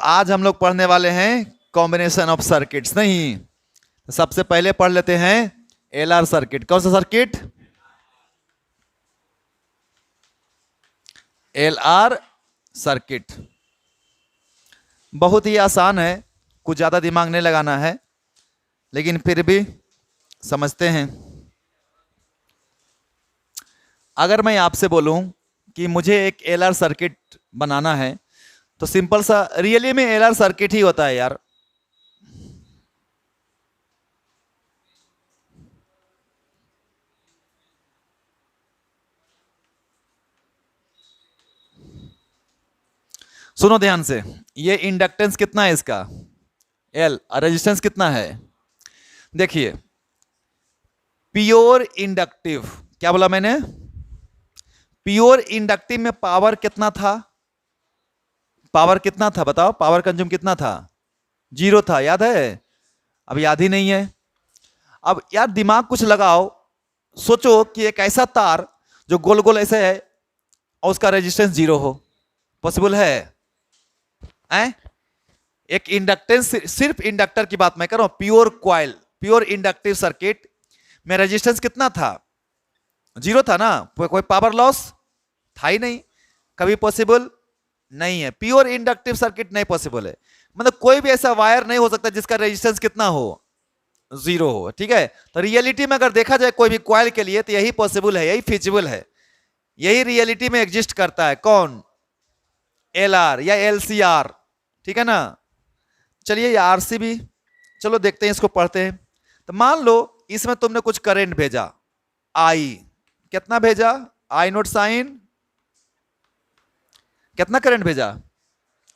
आज हम लोग पढ़ने वाले हैं कॉम्बिनेशन ऑफ सर्किट्स। नहीं, तो सबसे पहले पढ़ लेते हैं एलआर सर्किट। कौन सा सर्किट? LR circuit. बहुत ही आसान है, कुछ ज़्यादा दिमाग नहीं लगाना है, लेकिन फिर भी समझते हैं। अगर मैं आपसे बोलूं कि मुझे एक एलआर सर्किट बनाना है, तो सिंपल सा रियली में एलआर सर्किट ही होता है यार। सुनो ध्यान से, ये इंडक्टेंस कितना है इसका? एल। और रेजिस्टेंस कितना है? देखिए, प्योर इंडक्टिव, क्या बोला मैंने? प्योर इंडक्टिव में पावर कितना था? पावर कितना था बताओ? पावर कंज्यूम कितना था? 0 था, याद है? अब याद ही नहीं है। अब यार दिमाग कुछ लगाओ, सोचो कि एक ऐसा तार जो गोल गोल ऐसे है और उसका रेजिस्टेंस 0 हो, पॉसिबल है? एक इंडक्टेंस, सिर्फ इंडक्टर की बात मैं कर रहा हूं, pure coil, pure inductive circuit में रेजिस्टेंस कितना था? 0 था ना, कोई पावर लॉस था ही नहीं, कभी पॉसिबल नहीं है। प्योर इंडक्टिव सर्किट नहीं पॉसिबल है, मतलब कोई भी ऐसा वायर नहीं हो सकता जिसका रेजिस्टेंस कितना हो? 0 हो। ठीक है, तो रियलिटी में अगर देखा जाए कोई भी क्वाइल के लिए, तो यही पॉसिबल है, यही फिजिबल है, यही रियलिटी में एग्जिस्ट करता है। कौन? एलआर या एलसीआर। ठीक है ना? चलिए, ये आरसी भी, चलो देखते हैं, इसको पढ़ते हैं। तो मान लो इसमें तुमने कुछ करंट भेजा, आई। कितना भेजा? आई नोट साइन। कितना करंट भेजा?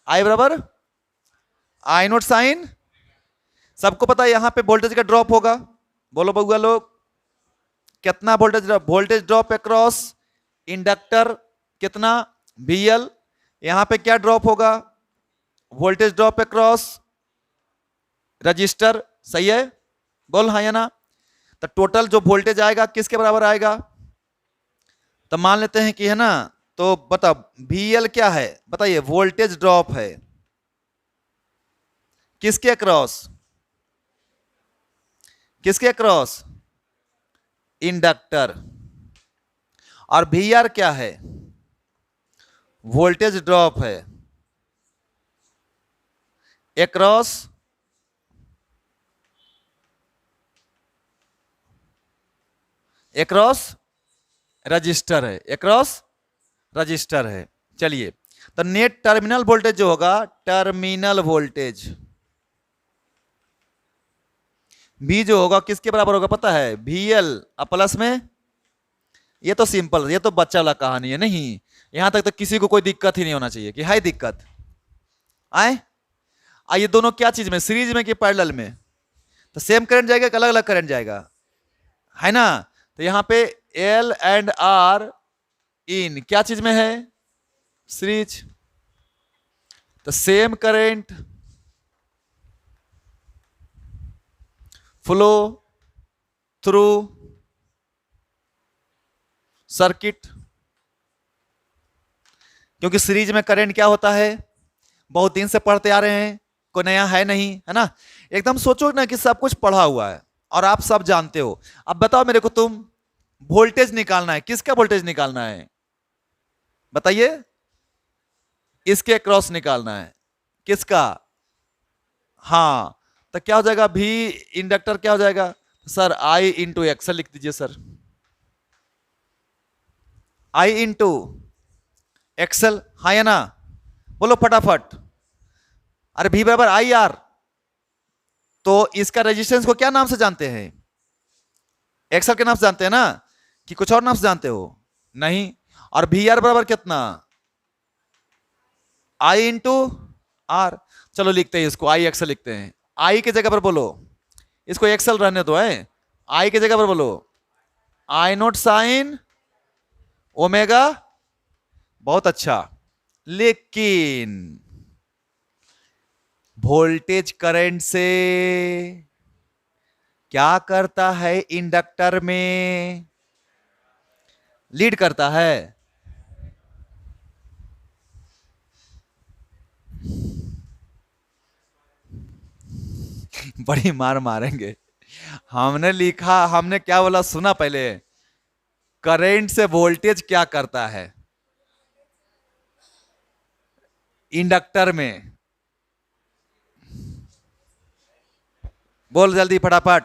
आई बराबर आई नोट साइन। सबको पता है यहां पे वोल्टेज का ड्रॉप होगा। बोलो बउआ लोग, कितना voltage drop? Voltage drop across inductor कितना? VL। यहां पे क्या ड्रॉप होगा? Voltage drop across register. सही है? बोल हाँ या ना। तो टोटल जो वोल्टेज आएगा किसके बराबर आएगा? तो मान लेते हैं कि है ना, तो बता VL क्या है बताइए? वोल्टेज ड्रॉप है किसके अक्रॉस? किसके अक्रॉस? इंडक्टर। और VR क्या है? वोल्टेज ड्रॉप है अक्रॉस रजिस्टर है, अक्रॉस रजिस्टर है। चलिए, तो नेट टर्मिनल वोल्टेज जो होगा, टर्मिनल वोल्टेज भी जो होगा किसके बराबर होगा पता है? VL प्लस में। ये तो सिंपल, ये तो बच्चा वाला कहानी है। नहीं, यहां तक तो किसी को कोई दिक्कत ही नहीं होना चाहिए कि है दिक्कत आए। ये दोनों क्या चीज में, सीरीज में कि पैरेलल में? तो सेम करंट जाएगा कि अलग अलग करंट जाएगा? है ना? तो यहां पे L एंड R इन क्या चीज में है? सीरीज। तो same current flow through circuit. क्योंकि सीरीज में करंट क्या होता है, बहुत दिन से पढ़ते आ रहे हैं, कोई नया है नहीं, है ना? एकदम सोचो ना कि सब कुछ पढ़ा हुआ है और आप सब जानते हो। अब बताओ मेरे को, तुम वोल्टेज निकालना है, किसका वोल्टेज निकालना है बताइए? इसके क्रॉस निकालना है। किसका? हाँ, तो क्या हो जाएगा? भी इंडक्टर क्या हो जाएगा सर? आई इंटू एक्सल लिख दीजिए सर, आई इंटू एक्सल। हाँ या ना? बोलो फटाफट। अरे भी बराबर IR। तो इसका रेजिस्टेंस को क्या नाम से जानते हैं? एक्सल के नाम से जानते हैं ना, कि कुछ और नाम से जानते हो? नहीं। और VR बराबर कितना? आई इंटू आर। चलो लिखते हैं इसको, आई एक्सल लिखते हैं। आई की जगह पर बोलो, इसको एक्सल रहने दो है, आई की जगह पर बोलो आई नोट साइन ओमेगा। बहुत अच्छा। लेकिन वोल्टेज करंट से क्या करता है? इंडक्टर में लीड करता है। बड़ी मार मारेंगे। हमने लिखा, हमने क्या बोला सुना पहले, करंट से वोल्टेज क्या करता है इंडक्टर में, बोल जल्दी फटाफट।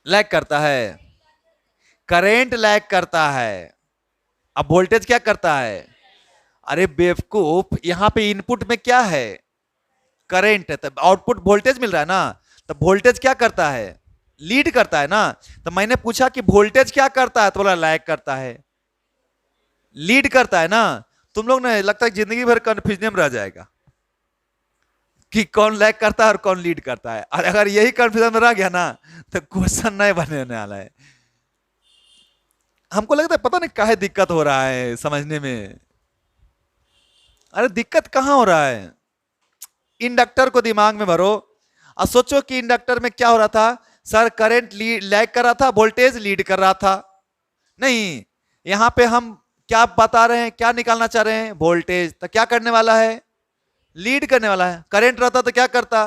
लैग करता है, करंट लैग करता है। अब वोल्टेज क्या करता है? अरे बेवकूफ, यहां पे इनपुट में क्या है? करंट है, तब आउटपुट वोल्टेज मिल रहा है ना। तो वोल्टेज क्या करता है? लीड करता है ना। तो मैंने पूछा कि वोल्टेज क्या करता है, तो बोला लैग करता है। लीड करता है ना। तुम लोग ने लगता है जिंदगी भर कंफ्यूजन में रह जाएगा कि कौन लैग करता है और कौन लीड करता है। और अगर यही कंफ्यूजन में रह गया ना तो क्वेश्चन नहीं बनने वाला है। हमको लगता है पता नहीं काहे दिक्कत हो रहा है समझने में। अरे दिक्कत कहां हो रहा है? इंडक्टर को दिमाग में भरो और सोचो कि इंडक्टर में क्या हो रहा था। सर करंट लैग कर रहा था, वोल्टेज लीड कर रहा था। नहीं, यहां पे हम क्या बता रहे हैं, क्या निकालना चाह रहे हैं? वोल्टेज। तो क्या करने वाला है? लीड करने वाला है। करंट रहता तो क्या करता?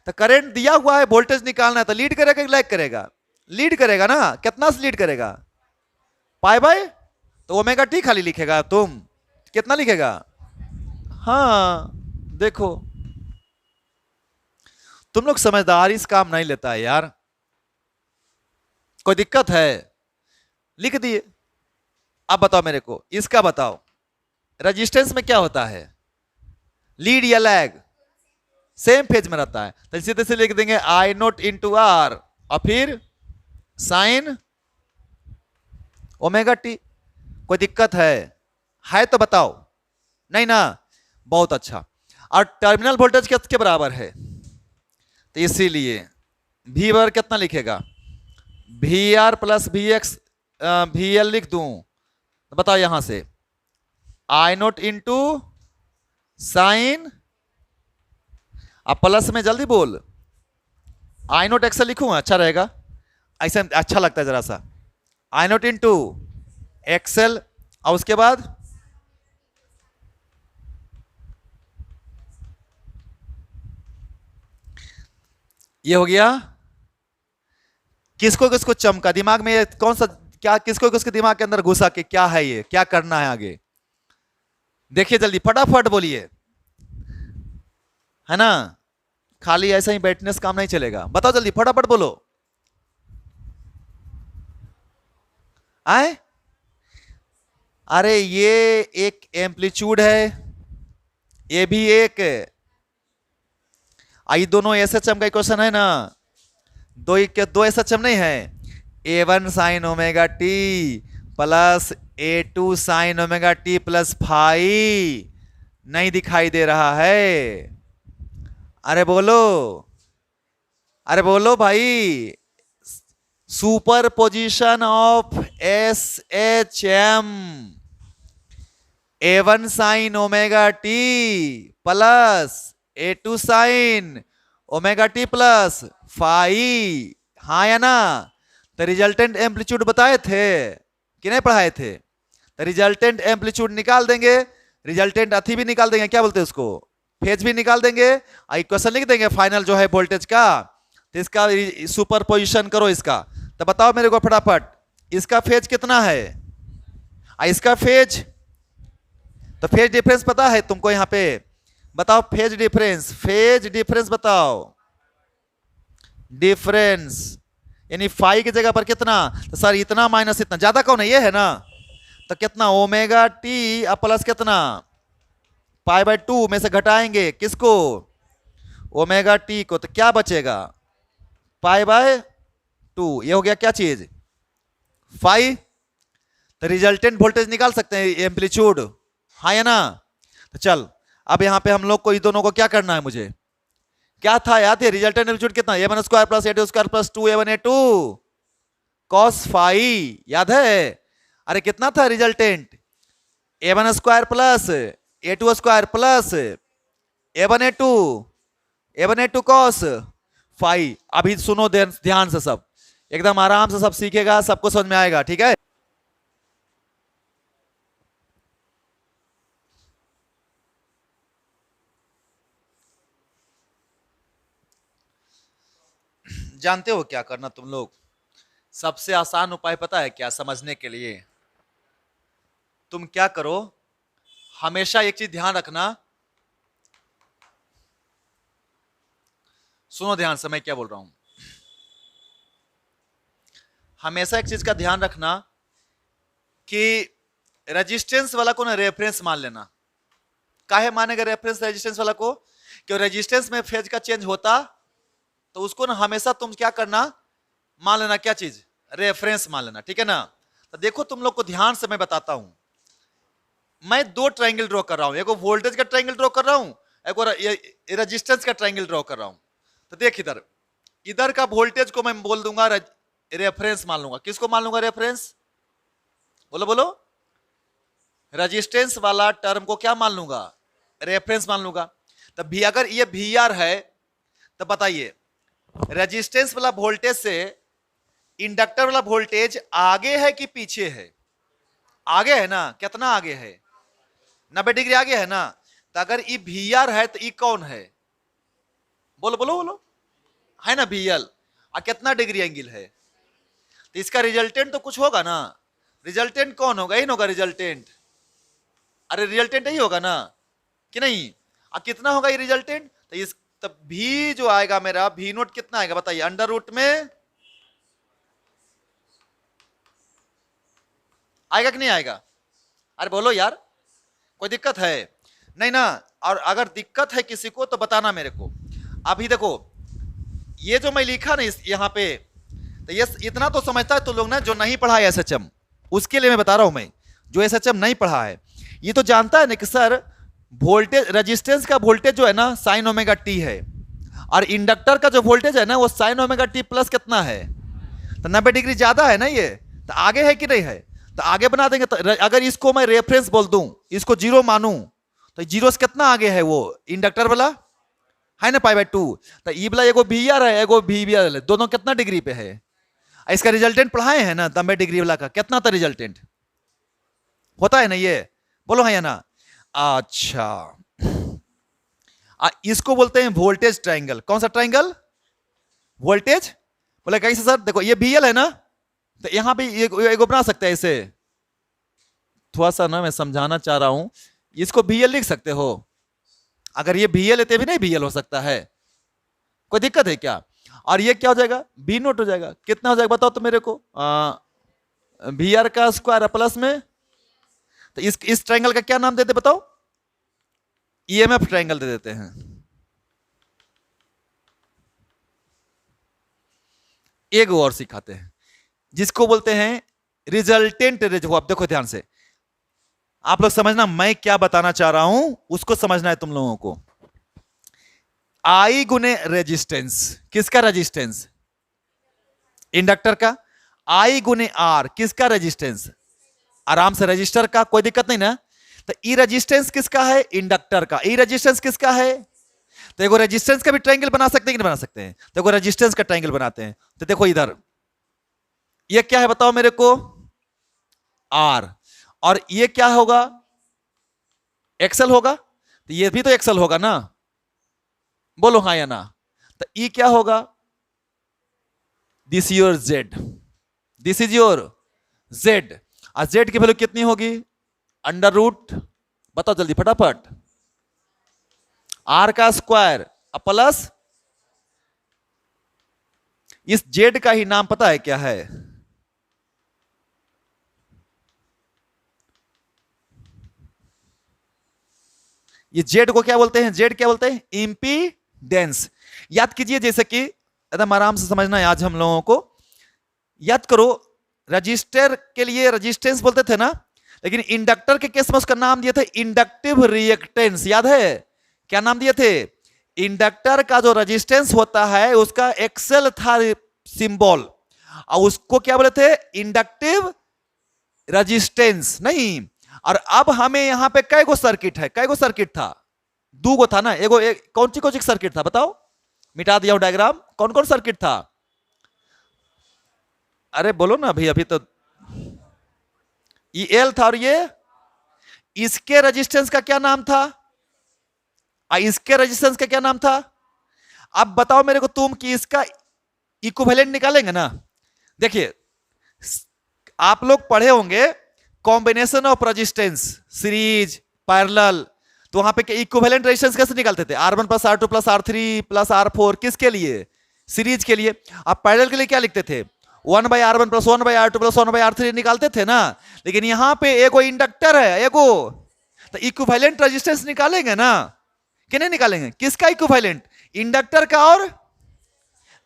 तो करंट दिया हुआ है, वोल्टेज निकालना है, तो लीड करेगा कि लैग करेगा? लीड करेगा ना। कितना से लीड करेगा? पाई बाय, तो ओमेगा टी खाली लिखेगा तुम, कितना लिखेगा? हाँ देखो, तुम लोग समझदारी इस काम नहीं लेता है यार। कोई दिक्कत है? लिख दिए। अब बताओ मेरे को, इसका बताओ, रेजिस्टेंस में क्या होता है? लीड या लैग? सेम फेज में रहता है। तो सीधे से लिख देंगे आई नोट इंटू आर और फिर साइन ओमेगा टी। कोई दिक्कत है तो बताओ। नहीं ना, बहुत अच्छा। और टर्मिनल वोल्टेज किसके बराबर है? तो इसीलिए वी बराबर कितना लिखेगा? V R plus V X, V L लिख दूं तो बताओ यहां से आई नोट इंटू साइन, अब प्लस में जल्दी बोल, आई नोट एक्सएल लिखूं अच्छा रहेगा, ऐसा अच्छा लगता है जरा सा। आई नोट इंटू एक्सएल और उसके बाद ये हो गया। किसको किसको चमका दिमाग में? कौन सा क्या, किसको किसके दिमाग के अंदर घुसा कि क्या है ये, क्या करना है आगे? देखिए जल्दी फटाफट बोलिए, है ना। खाली ऐसा ही बैठने से काम नहीं चलेगा। बताओ जल्दी फटाफट बोलो। आए, अरे ये एक एम्पलीट्यूड है, ये भी एक, आई दोनों एसएचएम का क्वेश्चन है ना। दो एसएचएम नहीं है। A one sine omega T plus A two sine omega T plus phi, नहीं दिखाई दे रहा है? अरे बोलो, अरे बोलो भाई। Superposition of S H M, A one sine omega T plus A two sine omega T plus phi, हाँ या ना? तो रिजल्टेंट एम्पलीट्यूड बताए थे कि नहीं पढ़ाए थे? तो रिजल्टेंट एम्पलीट्यूड निकाल देंगे, रिजल्टेंट अथी भी निकाल देंगे, क्या बोलते हैं उसको, फेज भी निकाल देंगे। इक्वेशन लिख देंगे फाइनल जो है वोल्टेज का। तो इसका सुपर पोजिशन करो इसका। तो बताओ मेरे को फटाफट, इसका फेज कितना है इसका फेज? तो फेज डिफरेंस पता है तुमको? यहां पे बताओ फेज डिफरेंस, फेज डिफरेंस बताओ। डिफरेंस यानी फाई की जगह पर कितना? तो सर इतना माइनस इतना, ज्यादा कौन है? ये है ना। तो कितना? ओमेगा टी प्लस कितना? पाई बाय 2 में से घटाएंगे किसको? ओमेगा टी को। तो क्या बचेगा? Pi by 2। ये हो गया क्या चीज? फाई। तो रिजल्टेंट वोल्टेज निकाल सकते हैं एम्पलीट्यूड, हाँ या ना? तो चल अब यहां पे हम लोग को, दोनों को क्या करना है? मुझे क्या था याद है? रिजल्टेंट एम्पलीट्यूड कितना? A one square plus A two square plus 2 A one A two cos phi, याद है? अरे कितना था resultant? A one square plus A two square plus A one A two cos phi. अभी सुनो ध्यान से, सब एकदम आराम से सब सीखेगा, सबको समझ में आएगा, ठीक है? जानते हो क्या करना तुम लोग? सबसे आसान उपाय पता है क्या समझने के लिए? तुम क्या करो, हमेशा एक चीज ध्यान रखना, सुनो ध्यान से मैं क्या बोल रहा हूं। हमेशा एक चीज का ध्यान रखना कि रेजिस्टेंस वाला को ना रेफरेंस मान लेना। काहे मानेगा रेफरेंस रेजिस्टेंस वाला को? क्यों रेजिस्टेंस में फेज का चेंज होता तो उसको ना हमेशा तुम क्या करना, मान लेना क्या चीज, रेफरेंस मान लेना, ठीक है ना। तो देखो तुम लोग को ध्यान से मैं बताता हूं, मैं दो ट्रायंगल ड्रॉ कर रहा हूं, एक वोल्टेज का ट्रायंगल ड्रॉ कर रहा हूं, एक रेजिस्टेंस का ट्रायंगल ड्रॉ कर रहा हूं। तो देख इधर, इधर का वोल्टेज को मैं बोल दूंगा रेफरेंस मान लूंगा। किसको मान लूंगा रेफरेंस? बोलो बोलो। रेजिस्टेंस वाला टर्म को क्या मान लूंगा? रेफरेंस मान लूंगा। तो भी अगर ये वी आर है तो बताइए रेजिस्टेंस वाला वोल्टेज से इंडक्टर वाला वोल्टेज आगे है कि पीछे है? आगे है ना। कितना आगे है? 90 डिग्री आगे है ना। तो अगर ये वी आर है तो ये कौन है? बोलो बोलो बोलो। है ना वी एल। और कितना डिग्री एंगल है? तो इसका रिजल्टेंट तो कुछ होगा ना। रिजल्टेंट कौन होगा? इन होगा रिजल्टेंट। अरे रिजल्टेंट यही होगा ना कि नहीं? अब कितना होगा ये रिजल्टेंट? तो इस तब भी जो आएगा मेरा भी नोट कितना आएगा बताइए? अंडर रूट में आएगा कि नहीं आएगा? अरे बोलो यार, कोई दिक्कत है? नहीं ना। और अगर दिक्कत है किसी को तो बताना मेरे को। अभी देखो ये जो मैं लिखा ना यहाँ पे, तो ये इतना तो समझता है तो लोग ना जो नहीं पढ़ा है एसएचएम, उसके लिए मैं बता रहा हूं। मैं जो एसएचएम नहीं पढ़ा है ये तो जानता है ना कि सर वोल्टेज रेजिस्टेंस का वोल्टेज जो है ना साइन ओमेगा टी है, और इंडक्टर का जो वोल्टेज है ना वो साइन ओमेगा टी प्लस कितना है? तो 90 डिग्री ज्यादा है ना। ये तो आगे है कि नहीं है? तो आगे बना देंगे। तो अगर इसको मैं रेफरेंस बोल दूं, इसको जीरो मानूं, तो जीरो से कितना आगे है वो इंडक्टर वाला? है ना π/2। तो ई वाला एगो वी आर है एगो वी आर है, दोनों कितना डिग्री पे है? इसका रिजल्टेंट पढ़ाए हैं ना 90 डिग्री वाला का कितना था रिजल्टेंट? होता है ना ये? बोलो है या ना। अच्छा इसको बोलते हैं वोल्टेज ट्रायंगल। कौन सा ट्रायंगल? वोल्टेज। बोले कैसे सर? देखो ये वी एल है ना, तो यहां भी एक बना सकते हैं इसे। थोड़ा सा ना मैं समझाना चाह रहा हूं, इसको वी एल लिख सकते हो। अगर ये वी एल है तो भी नहीं वी एल हो सकता है, कोई दिक्कत है क्या? और ये क्या हो जाएगा? बी नोट हो जाएगा। कितना हो जाएगा बताओ तो मेरे को? वी आर का स्क्वायर प्लस में, तो इस ट्रायंगल का क्या नाम देते बताओ? ईएमएफ ट्रायंगल दे देते हैं। एक और सिखाते हैं जिसको बोलते हैं रिजल्टेंट रेजो। आप देखो ध्यान से, आप लोग समझना मैं क्या बताना चाह रहा हूं उसको समझना है तुम लोगों को। आई गुने रेजिस्टेंस, किसका रेजिस्टेंस? इंडक्टर का। आई गुने आर, किसका रेजिस्टेंस? आराम से रजिस्टर का, कोई दिक्कत नहीं ना। तो ई रेजिस्टेंस किसका है? इंडक्टर का। ई रेजिस्टेंस किसका है? तो देखो रेजिस्टेंस का भी ट्रायंगल बना सकते हैं कि नहीं बना सकते हैं? देखो रेजिस्टेंस का ट्रायंगल बनाते हैं। तो देखो इधर ये क्या है बताओ मेरे को? आर। और ये क्या होगा? एक्सल होगा। तो ये भी तो एक्सल होगा ना। बोलो हाँ या ना। तो ई क्या होगा? This your Z, this is your Z. और जेड की वैल्यू कितनी होगी? अंडर रूट, बताओ जल्दी फटाफट, आर का स्क्वायर प्लस इस जेड का ही नाम पता है क्या है? ये जेड को क्या बोलते हैं? जेड क्या बोलते हैं? इंपीडेंस। याद कीजिए, जैसे कि एकदम आराम से समझना है आज हम लोगों को। याद करो रजिस्टर के लिए रजिस्टेंस बोलते थे ना, लेकिन इंडक्टर के केस में उसका नाम दिए थे इंडक्टिव रिएक्टेंस। याद है क्या नाम दिए थे? इंडक्टर का जो रेजिस्टेंस होता है उसका एक्सेल था सिंबल, और उसको क्या बोले थे? Inductive resistance. नहीं, और अब हमें यहां पे कै गो सर्किट है? कै गो सर्किट था? दो गो था ना। एगो कौन सी सर्किट था बताओ? मिटा दिया डायग्राम। कौन कौन सर्किट था? अरे बोलो ना भाई, अभी तो ये एल था और ये इसके रेजिस्टेंस का क्या नाम था? इसके रेजिस्टेंस का क्या नाम था? अब बताओ मेरे को तुम कि इसका इक्विवेलेंट निकालेंगे ना, देखिए आप लोग पढ़े होंगे combination of resistance, series, parallel, तो वहां पे इक्विवेलेंट रेजिस्टेंस कैसे निकालते थे, R1 plus R2 plus R3 plus R4, किसके लिए, सीरीज के लिए। आप पैरेलल के लिए क्या लिखते थे, 1/R1 plus 1/R2 plus 1/R3 निकालते थे ना। लेकिन यहां पे एगो इंडक्टर है एगो, तो इक्विवेलेंट रेजिस्टेंस निकालेंगे ना कि नहीं निकालेंगे, किसका इक्विवेलेंट, इंडक्टर का, और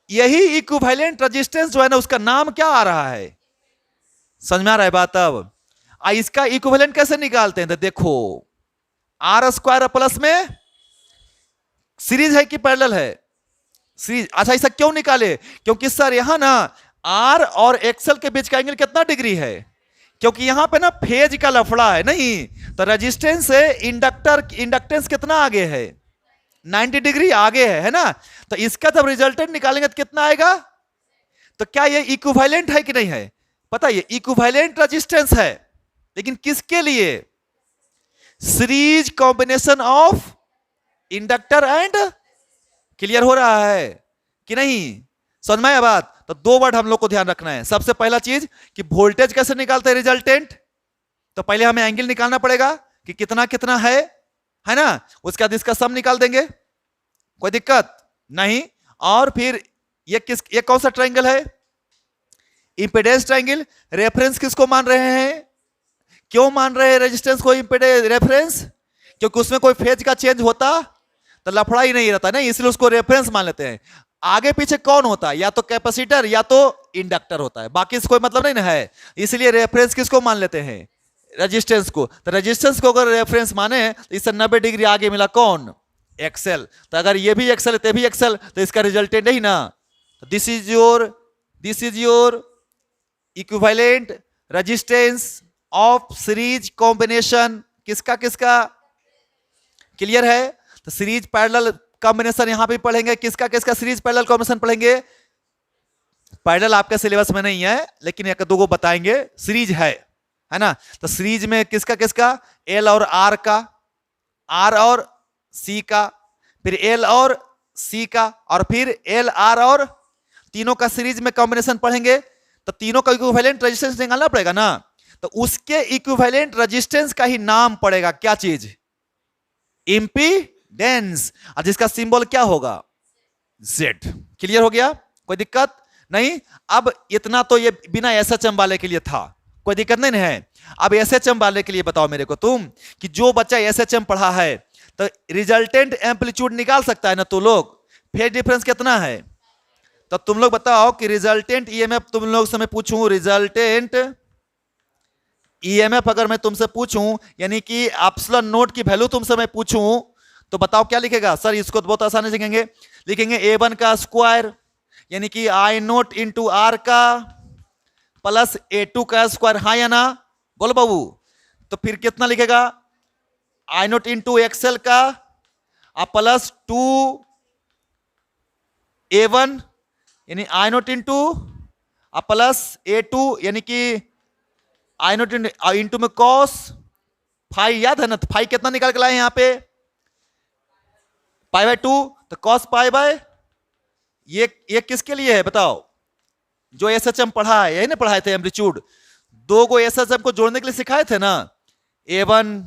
यही इक्विवेलेंट रेजिस्टेंस जो है ना उसका नाम क्या आ रहा है, समझ में आ रहा है बात। अब इसका इक्विवेलेंट कैसे निकालते हैं, तो देखो R² प्लस में सीरीज है कि पैरेलल है, सीरीज। अच्छा ऐसा क्यों निकाले, क्योंकि सर यहां ना R और एक्सल के बीच का एंगल कितना डिग्री है, क्योंकि यहां पे ना फेज का लफड़ा है नहीं, तो रेजिस्टेंस से इंडक्टेंस कितना आगे है, 90 डिग्री आगे है ना। तो इसका जब रिजल्टेंट निकालेंगे तो कितना आएगा, तो क्या ये इक्विवेलेंट है कि नहीं है, पता है, इक्विवेलेंट रेजिस्टेंस है, लेकिन किसके लिए, series combination of inductor and, clear हो रहा है कि नहीं, समझ में आया बात। तो दो वर्ड हम लोग को ध्यान रखना है, सबसे पहला चीज कि वोल्टेज कैसे निकालते हैं रिजल्टेंट, तो पहले हमें एंगल निकालना पड़ेगा कि कितना कितना है ना, उसके बाद इसका सम निकाल देंगे, कोई दिक्कत नहीं। और फिर ये कौन सा ट्रायंगल है, इंपेडेंस ट्रायंगल। रेफरेंस किसको मान रहे हैं, क्यों मान रहे हैं रेजिस्टेंस को इंपेडेंस रेफरेंस, क्योंकि उसमें कोई फेज का चेंज होता तो लफड़ा ही नहीं रहता, नहीं, इसलिए उसको रेफरेंस मान लेते हैं। आगे पीछे कौन होता है, या तो कैपेसिटर या तो इंडक्टर होता है, बाकी इसको कोई मतलब नहीं ना है, इसलिए रेफरेंस किसको मान लेते हैं, रेजिस्टेंस को। तो रेजिस्टेंस को अगर रेफरेंस माने तो इससे 90 डिग्री आगे मिला कौन, एक्सेल। तो अगर ये भी एक्सेल है भी एक्सेल, तो इसका रिजल्टेंट नहीं ना। This is your equivalent resistance of series combination, किसका किसका, क्लियर है। तो सीरीज पैरेलल कॉम्बिनेशन यहां पे पढ़ेंगे, किसका किसका सीरीज पैरेलल कॉम्बिनेशन पढ़ेंगे, पैरेलल आपके सिलेबस में नहीं है लेकिन एक दो को बताएंगे, सीरीज है ना। तो सीरीज में किसका किसका, एल और आर का, आर और सी का, फिर एल और सी का, और फिर एल आर और तीनों का सीरीज में कॉम्बिनेशन पढ़ेंगे। तो तीनों का इक्विवेलेंट रेजिस्टेंस निकालना पड़ेगा ना, तो उसके इक्विवेलेंट रेजिस्टेंस का ही नाम पड़ेगा क्या चीज, इंपीडेंस, और जिसका सिंबल क्या होगा, Z। क्लियर हो गया, कोई दिक्कत नहीं। अब इतना तो ये बिना SHM वाले के लिए था, कोई दिक्कत नहीं है। अब SHM वाले के लिए बताओ मेरे को तुम, कि जो बच्चा SHM पढ़ा है तो रिजल्टेंट एम्पलीट्यूड निकाल सकता है ना, तो लोग फेज डिफरेंस कितना है, तो तुम लोग बताओ कि रिजल्टेंट EMF, तुम लोग से मैं पूछूं रिजल्टेंट EMF अगर मैं तुमसे पूछूं, यानी कि एप्सिलॉन नोट की वैल्यू तुमसे मैं पूछूं, तो बताओ क्या लिखेगा, सर इसको तो बहुत आसानी से लिखेंगे A1 का स्क्वायर, यानी कि I0 इंटू R का प्लस A2 का स्क्वायर, हाँ या ना, बोलो बाबू। तो फिर कितना लिखेगा, I0 इंटू एक्सएल का प्लस 2A1 यानी I0 इंटू प्लस A2 यानी कि I0 इंटू में कॉस फाई, याद है ना, फाई कितना निकाल के लाए यहाँ पे, पाई बाय 2, तो कॉस पाई बाय, ये किसके लिए है बताओ, जो SHM पढ़ा है, यही ना पढ़ाए थे एम्पलीट्यूड, दो को SHM को जोड़ने के लिए सिखाए थे ना, A1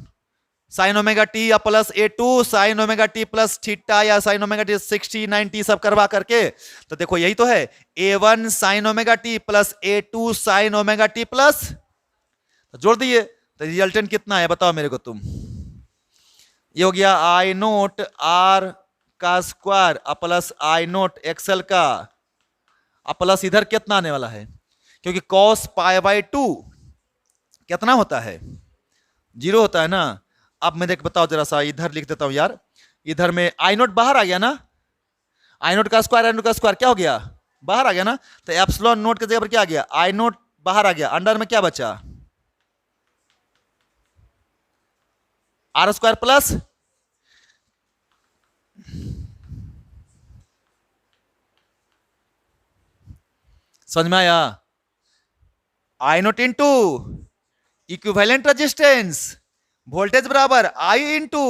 साइन ओमेगा टी या plus A2 sign omega T plus theta या साइन ओमेगा टी 60 90 सब करवा करके, तो देखो यही तो है, A1 sign omega T plus A2 sign omega T plus, तो जोड़ दिए, तो रिजल्टेंट कितना है बताओ मेरे को तुम, ये हो गया I0 R का स्क्वायर प्लस I0 XL का प्लस इधर कितना आने वाला है, क्योंकि cos पाई बाय 2 कितना होता है, 0 होता है ना। अब मैं देख बताओ जरा सा, इधर लिख देता हूं यार, इधर में I0 बाहर आ गया ना, I0 का स्क्वायर क्या हो गया, बाहर आ गया ना, तो एप्सिलॉन नोट की जगह पर क्या आ गया, I0 बाहर आ गया, अंडर में क्या बचा, R स्क्वायर प्लस, समझ में आया, I0 into equivalent resistance, voltage बराबर I इंटू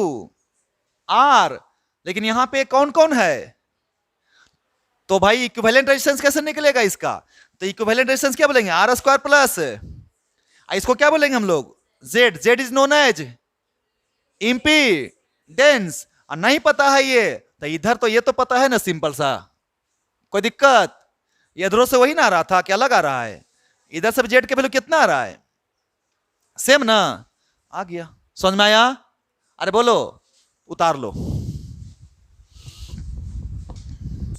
R, लेकिन यहां पे कौन कौन है, तो भाई इक्विवेलेंट रेजिस्टेंस कैसे निकलेगा इसका? तो इक्विवेलेंट रेजिस्टेंस क्या बोलेंगे? आर स्क्वायर प्लस, इसको क्या बोलेंगे हम लोग? Z. Z is known as impedance. नहीं पता है ये तो इधर तो ये तो पता है ना, सिंपल सा, कोई दिक्कत? इधरों से वही ना आ रहा था, क्या अलग आ रहा है? इधर से जेड के वैल्यू कितना आ रहा है? सेम ना? आ गया, समझ में आया? अरे बोलो, उतार लो।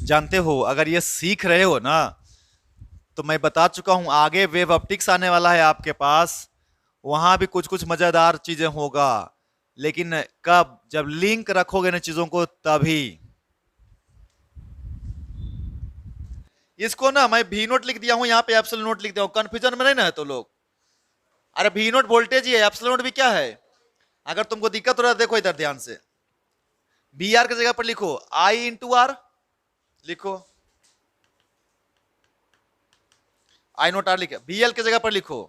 जानते हो, अगर ये सीख रहे हो ना, तो मैं बता चुका हूं आगे वेव ऑप्टिक्स आने वाला है आपके पास, वहां भी कुछ कुछ मजेदार चीजें होगा, लेकिन कब? जब लिंक रखोगे ना चीजों को, तभी। इसको ना मैं भी नोट लिख दिया हूं, यहां पे एप्सिलॉन नोट लिख दिया हूं, कंफ्यूजन में नहीं ना है तो लोग। अरे भी नोट वोल्टेज ही है, एप्सिलॉन नोट भी क्या है? अगर तुमको दिक्कत हो रहा है, देखो इधर ध्यान से, बी आर की जगह पर लिखो आई इंटू आर, लिखो आई नोट आर, लिखो बी एल की जगह पर लिखो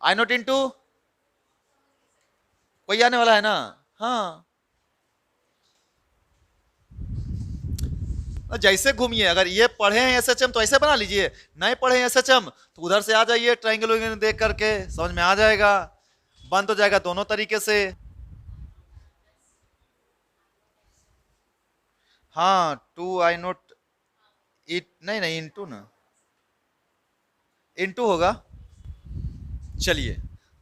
आई नोट इंटू, कोई आने वाला है ना? हाँ, जैसे घूमिए, अगर ये पढ़े हैं एसएचएम तो ऐसे बना लीजिए, नहीं पढ़े हैं एसएचएम तो उधर से आ जाइए, ट्राइंगल देख करके समझ में आ जाएगा, बंद हो जाएगा दोनों तरीके से। हाँ, टू आई नोट इट, नहीं नहीं इंटू ना, इंटू होगा। चलिए,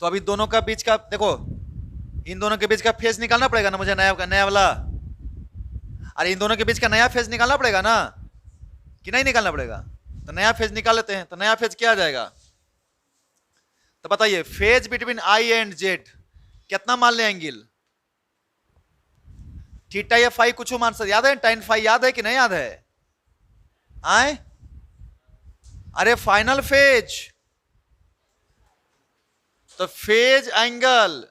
तो अभी दोनों का बीच का देखो, इन दोनों के बीच का फेज निकालना पड़ेगा ना मुझे, नया नया वाला। अरे इन दोनों के बीच का नया फेज निकालना पड़ेगा ना, कि नहीं निकालना पड़ेगा? तो नया फेज निकाल लेते हैं। तो नया फेज क्या आ जाएगा? तो बताइए, phase between I and Z कितना मान ले एंगल? थीटा या फाई कुछ मान सकते, याद है? टाइन फाई याद है कि नहीं याद है? आए, अरे फाइनल फेज, तो phase angle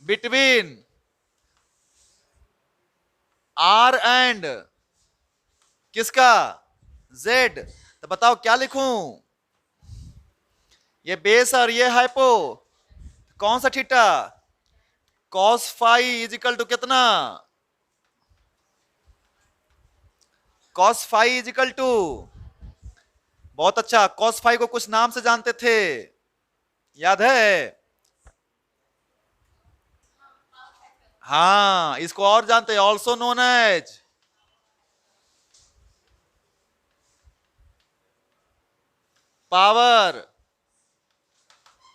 between R and किसका? जेड। तो बताओ क्या लिखूं? ये बेस और ये हाइपो, कौन सा theta? Cos phi is equal to कितना? Cos phi is equal to, बहुत अच्छा, कॉस फाई को कुछ नाम से जानते थे, याद है? हाँ, इसको और जानते हैं, also known as power,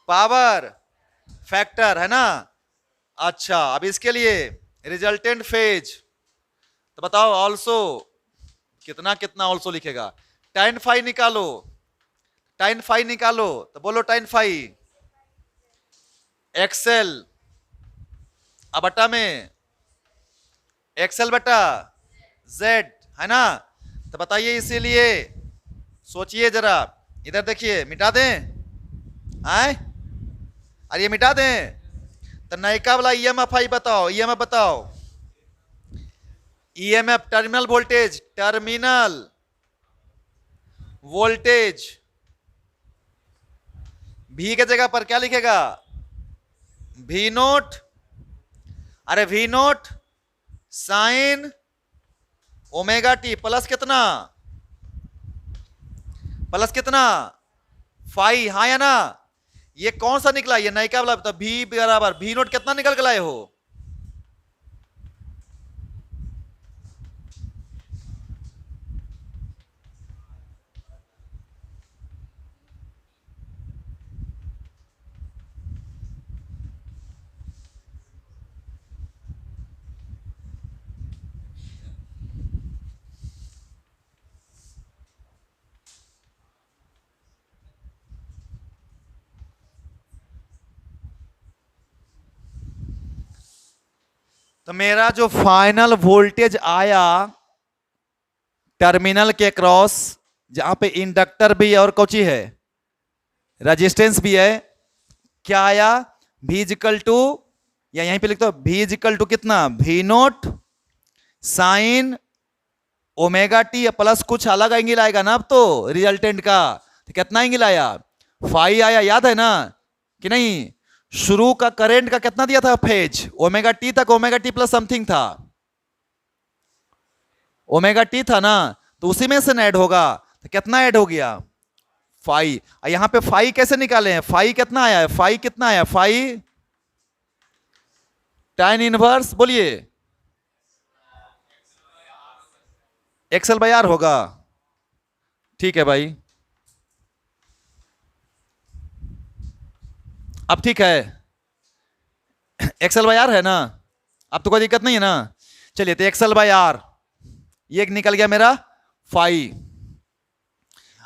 power factor, है ना? अच्छा, अब इसके लिए रिजल्टेंट फेज, तो बताओ ऑल्सो कितना कितना ऑल्सो लिखेगा? टाइन फाई निकालो, टाइन फाई निकालो, तो बोलो टाइन फाई एक्सेल बटा में एक्सेल बटा जेड, है ना? तो बताइए, इसीलिए सोचिए जरा, इधर देखिए, मिटा दें? आए, अरे ये मिटा दें? तो नयका वाला ईएमएफ आई बताओ, ईएमएफ बताओ, EMF terminal voltage, terminal voltage, भी के जगह पर क्या लिखेगा? भी नोट, अरे भी note sign omega T plus कितना? प्लस कितना? फाई, हाँ या ना? ये कौन सा निकला? ये नयका वाला, तो भी बराबर भी नोट कितना निकल के लाए हो? तो मेरा जो फाइनल वोल्टेज आया टर्मिनल के क्रॉस, जहां पे इंडक्टर भी है और कौची है, रेजिस्टेंस भी है, क्या आया? भी इक्वल टू, या यहीं पे लिखते हो भी इक्वल टू कितना? भी note sign omega T plus कुछ अलग एंगल आएगा ना अब तो रिजल्टेंट का, तो कितना एंगल आया? फाई आया, याद है ना कि नहीं? शुरू का करंट का कितना दिया था फेज, ओमेगा टी तक, ओमेगा टी प्लस समथिंग था, ओमेगा टी था ना, तो उसी में से ना ऐड होगा, तो कितना ऐड हो गया, फाई। यहां पे फाई कैसे निकाले हैं, फाई कितना आया है, फाई कितना आया, फाई tan इनवर्स, बोलिए एक्सएल बाय आर होगा, ठीक है भाई। अब ठीक है, एक्सएल बाय आर है ना, अब तो कोई दिक्कत नहीं है ना। चलिए तो एक्सएल बाय आर ये एक निकल गया मेरा फाई,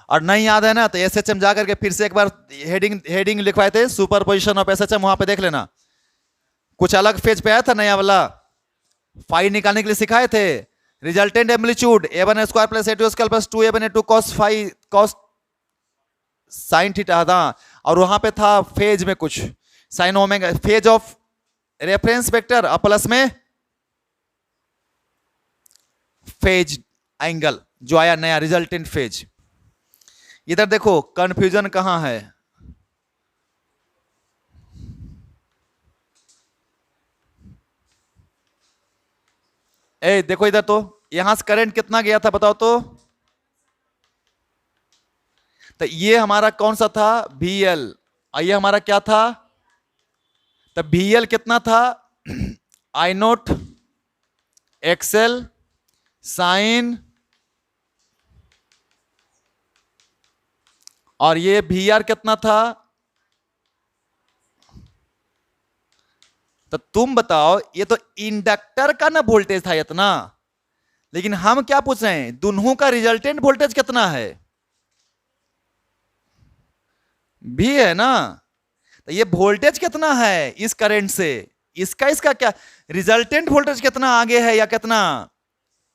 और नहीं याद है ना तो एसएचएम जा करके फिर से एक बार हेडिंग लिखवाए थे, सुपर पोजिशन ऑफ एसएचएम, वहां पे देख लेना, कुछ अलग फेज पे आया था नया वाला, फाई निकालने के लिए सिखाए थे। Resultant amplitude a1 square plus a2 square plus 2a1 a2 cos phi cos sine theta था, और वहां पे था फेज में कुछ sine omega, phase of reference vector और प्लस में फेज एंगल जो आया नया रिजल्टेंट फेज। इधर देखो कंफ्यूजन कहां है, ए देखो इधर, तो यहां से करंट कितना गया था बताओ तो ये हमारा कौन सा था, VL, और ये हमारा क्या था, तो VL कितना था, I नोट XL साइन, और ये VR कितना था, तो तुम बताओ, ये तो इंडक्टर का ना वोल्टेज था इतना, लेकिन हम क्या पूछ रहे हैं, दोनों का रिजल्टेंट वोल्टेज कितना है, भी है ना, तो ये वोल्टेज कितना है इस करंट से, इसका क्या रिजल्टेंट वोल्टेज कितना आगे है या कितना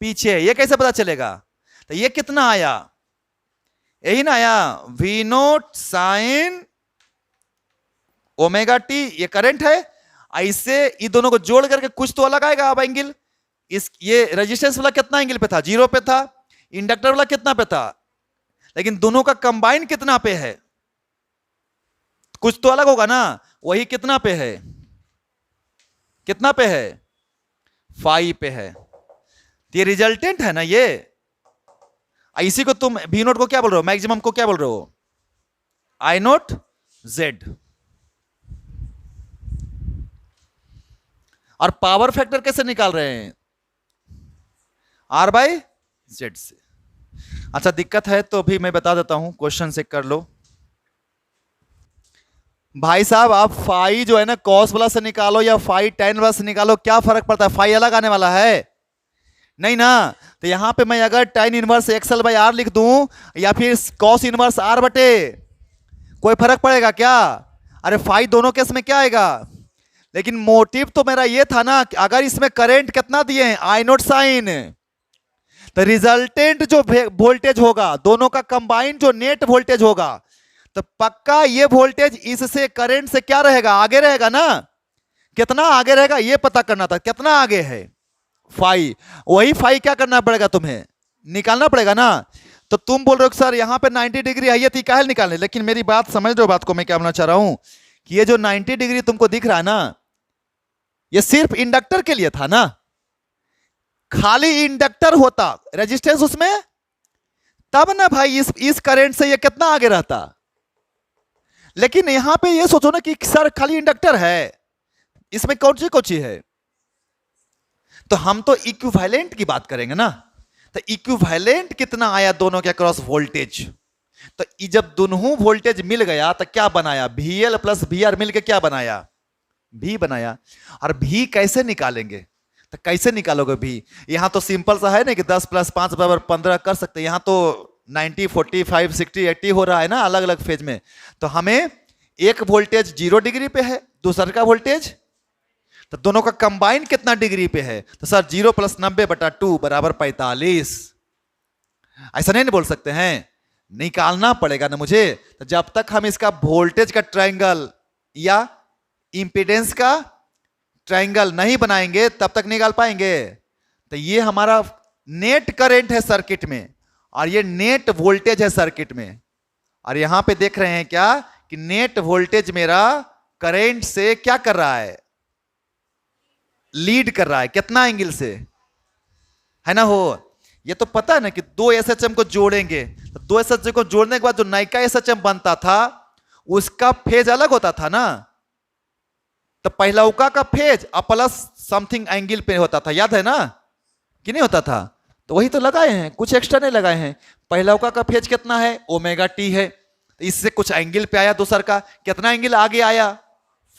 पीछे, ये कैसे पता चलेगा, तो ये कितना आया, यही ना आया, V note sign omega T, ये करंट है, ऐसे ये दोनों को जोड़ करके कुछ तो अलग आएगा अब एंगल, इस ये रेजिस्टेंस वाला कितना एंगल पे था, 0 पे था, इंडक्टर वाला कितना पे था, लेकिन दोनों का कंबाइन कितना पे है, कुछ तो अलग होगा ना, वही कितना पे है, कितना पे है, 5 पे है, ये रिजल्टेंट है ना ये, इसी को तुम V नोट को क्या बोल रहे हो, मैक्सिमम को क्या बोल रहे हो, I नोट Z, और पावर फैक्टर कैसे निकाल रहे हैं, R बाई Z से। अच्छा दिक्कत है तो भी मैं बता देता हूं, क्वेश्चन चेक कर लो भाई साहब, आप फाई जो है ना कॉस वाला से निकालो या फाई टेन वाला से निकालो, क्या फर्क पड़ता है, फाई अलग आने वाला है नहीं ना, तो यहां पे मैं अगर tan inverse X L by R लिख दूं या फिर कॉस इनवर्स आर बटे, कोई फर्क पड़ेगा क्या, अरे फाई दोनों केस में क्या आएगा, लेकिन मोटिव तो मेरा ये था ना कि अगर इसमें करंट कितना दिए हैं, आई नोट साइन, तो रिजल्टेंट जो वोल्टेज होगा, दोनों का कंबाइन जो नेट वोल्टेज होगा, तो पक्का ये वोल्टेज इससे करंट से क्या रहेगा, आगे रहेगा ना, कितना आगे रहेगा ये पता करना था, कितना आगे है फाई, वही फाई क्या करना पड़ेगा तुम्हें, निकालना पड़ेगा ना। तो तुम बोल रहे हो सर यहाँ पे 90 डिग्री है, ये थी काहे निकालने, लेकिन मेरी बात समझ लो, बात को मैं क्या बोलना चाह रहा हूं कि ये जो 90 डिग्री तुमको दिख रहा है ना, ये सिर्फ इंडक्टर के लिए था ना, खाली इंडक्टर होता रेजिस्टेंस उसमें, तब ना भाई इस करंट से ये कितना आगे रहता, लेकिन यहां पे ये सोचो ना कि सर खाली इंडक्टर है, इसमें कौन सी है, तो हम तो इक्विवेलेंट की बात करेंगे ना, तो इक्विवेलेंट कितना आया दोनों के अक्रॉस वोल्टेज, तो जब दोनों वोल्टेज मिल गया तो क्या बनाया, VL प्लस VR मिलकर क्या बनाया, V बनाया। और V कैसे निकालेंगे, तो कैसे निकालोगे V, यहां तो सिंपल सा है ना कि 10 प्लस 5 बराबर 15 कर सकते हैं, यहां तो 90 45 60 80 हो रहा है ना अलग अलग फेज में, तो हमें एक वोल्टेज 0 डिग्री पे है, दूसरा का वोल्टेज, तो दोनों का कंबाइन कितना डिग्री पे है, तो सर 0 प्लस 90 बटा 2 बराबर 45, ऐसा नहीं बोल सकते हैं, निकालना पड़ेगा ना मुझे, तो जब तक हम इसका वोल्टेज का ट्रायंगल या इंपीडेंस का ट्रायंगल नहीं बनाएंगे तब तक निकाल पाएंगे। तो ये हमारा नेट करंट है सर्किट में, और ये नेट वोल्टेज है सर्किट में, और यहां पे देख रहे हैं क्या कि नेट वोल्टेज मेरा करेंट से क्या कर रहा है, लीड कर रहा है, कितना एंगल से, है ना हो। ये तो पता है ना कि दो एसएचएम को जोड़ेंगे तो दो एसएचएम को जोड़ने के बाद जो नयका एसएचएम बनता था उसका फेज अलग होता था ना, तो पहलौका का फेज और प्लस समथिंग एंगल पे होता था, याद है ना कि नहीं होता था। तो वही तो लगाए हैं, कुछ एक्स्ट्रा नहीं लगाए हैं। पहलौका का फेज कितना है, ओमेगा टी है, तो इससे कुछ एंगल पे आया दूसर का, कितना एंगल आगे आया,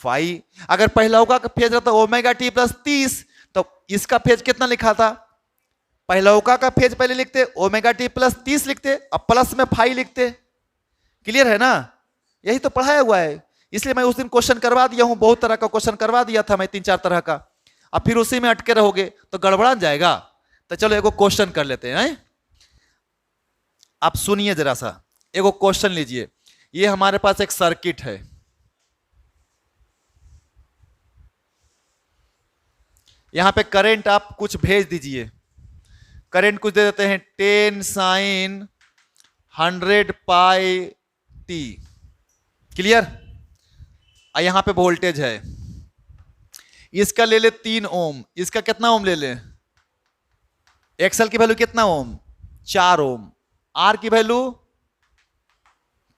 फाई। अगर पहलौका का फेज रहता ओमेगा टी प्लस 30 तो इसका फेज कितना लिखा था, पहलौका का फेज पहले लिखते ओमेगा टी प्लस 30 लिखते अब प्लस में फाई लिखते। क्लियर है ना, यही तो पढ़ाया हुआ है। इसलिए मैं उस दिन क्वेश्चन करवा दिया हूं, बहुत तरह का क्वेश्चन करवा दिया था मैं, 3-4 तरह का। अब फिर उसी में अटके रहोगे तो गड़बड़ा जाएगा। तो चलो एगो क्वेश्चन कर लेते हैं। आप सुनिए जरा सा, एगो क्वेश्चन लीजिए। ये हमारे पास एक सर्किट है, यहां पे करंट आप कुछ भेज दीजिए, करंट कुछ दे देते हैं 10 साइन 100 पाई टी। क्लियर। यहां पे वोल्टेज है, इसका ले ले 3 ओम, इसका कितना ओम ले ले, एक्सएल की वैल्यू कितना ओम, 4 ओम, आर की वैल्यू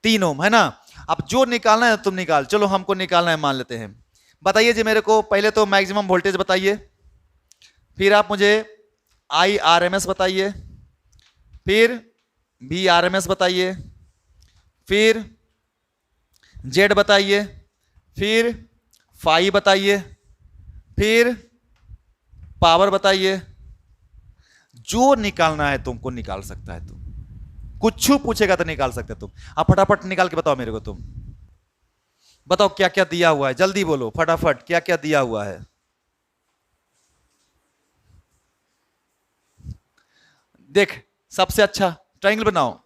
3 ओम, है ना। अब जो निकालना है तुम निकाल, चलो हमको निकालना है, मान लेते हैं। बताइए जी मेरे को, पहले तो मैक्सिमम वोल्टेज बताइए, फिर आप मुझे आई आर एम एस बताइए, फिर बी आर एम एस बताइए, फिर जेड बताइए, फिर फाई बताइए, फिर पावर बताइए। जो निकालना है तुमको निकाल सकता है तुम, कुछ पूछेगा तो निकाल सकते तुम। आप फटाफट निकाल के बताओ मेरे को, तुम बताओ क्या क्या दिया हुआ है, जल्दी बोलो फटाफट, क्या क्या दिया हुआ है। देख सबसे अच्छा ट्रायंगल बनाओ,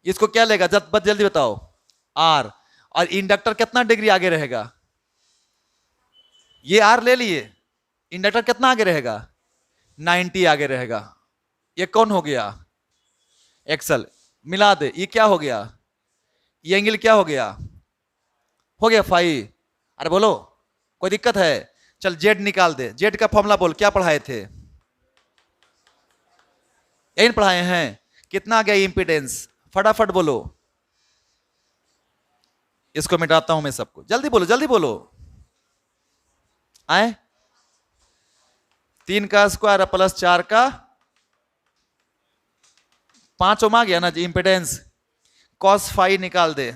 इसको क्या लेगा, जल्दी बताओ, आर। और इंडक्टर कितना डिग्री आगे रहेगा, ये आर ले लिए, इंडक्टर कितना आगे रहेगा, 90 आगे रहेगा। ये कौन हो गया, एक्सल, मिला दे, ये क्या हो गया, ये एंगल क्या हो गया फाई। अरे बोलो कोई दिक्कत है, चल जेड निकाल दे, जेड का फॉर्मूला बोल, क्या पढ़ाए थे, यही पढ़ाए हैं। कितना आ गया इंपीडेंस, फटाफट बोलो, इसको मिटाता हूं मैं सबको, जल्दी बोलो जल्दी बोलो। आए 3 का स्क्वायर प्लस 4 का 5 ओम आ गया ना जी इंपीडेंस। कॉस फाई निकाल दे,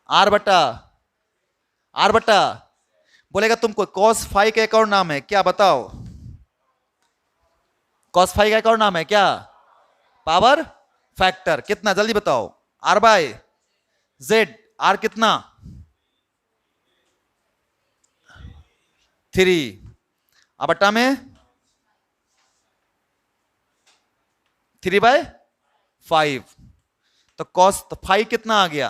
आर बटा बोलेगा तुमको कॉस फाई का एक और नाम है क्या, बताओ, कॉस फाई का एक और नाम है क्या, पावर फैक्टर। कितना जल्दी बताओ, आर बाय जेड, आर कितना 3, अब बट्टा में 3/5, तो कॉस तो फाइव कितना आ गया,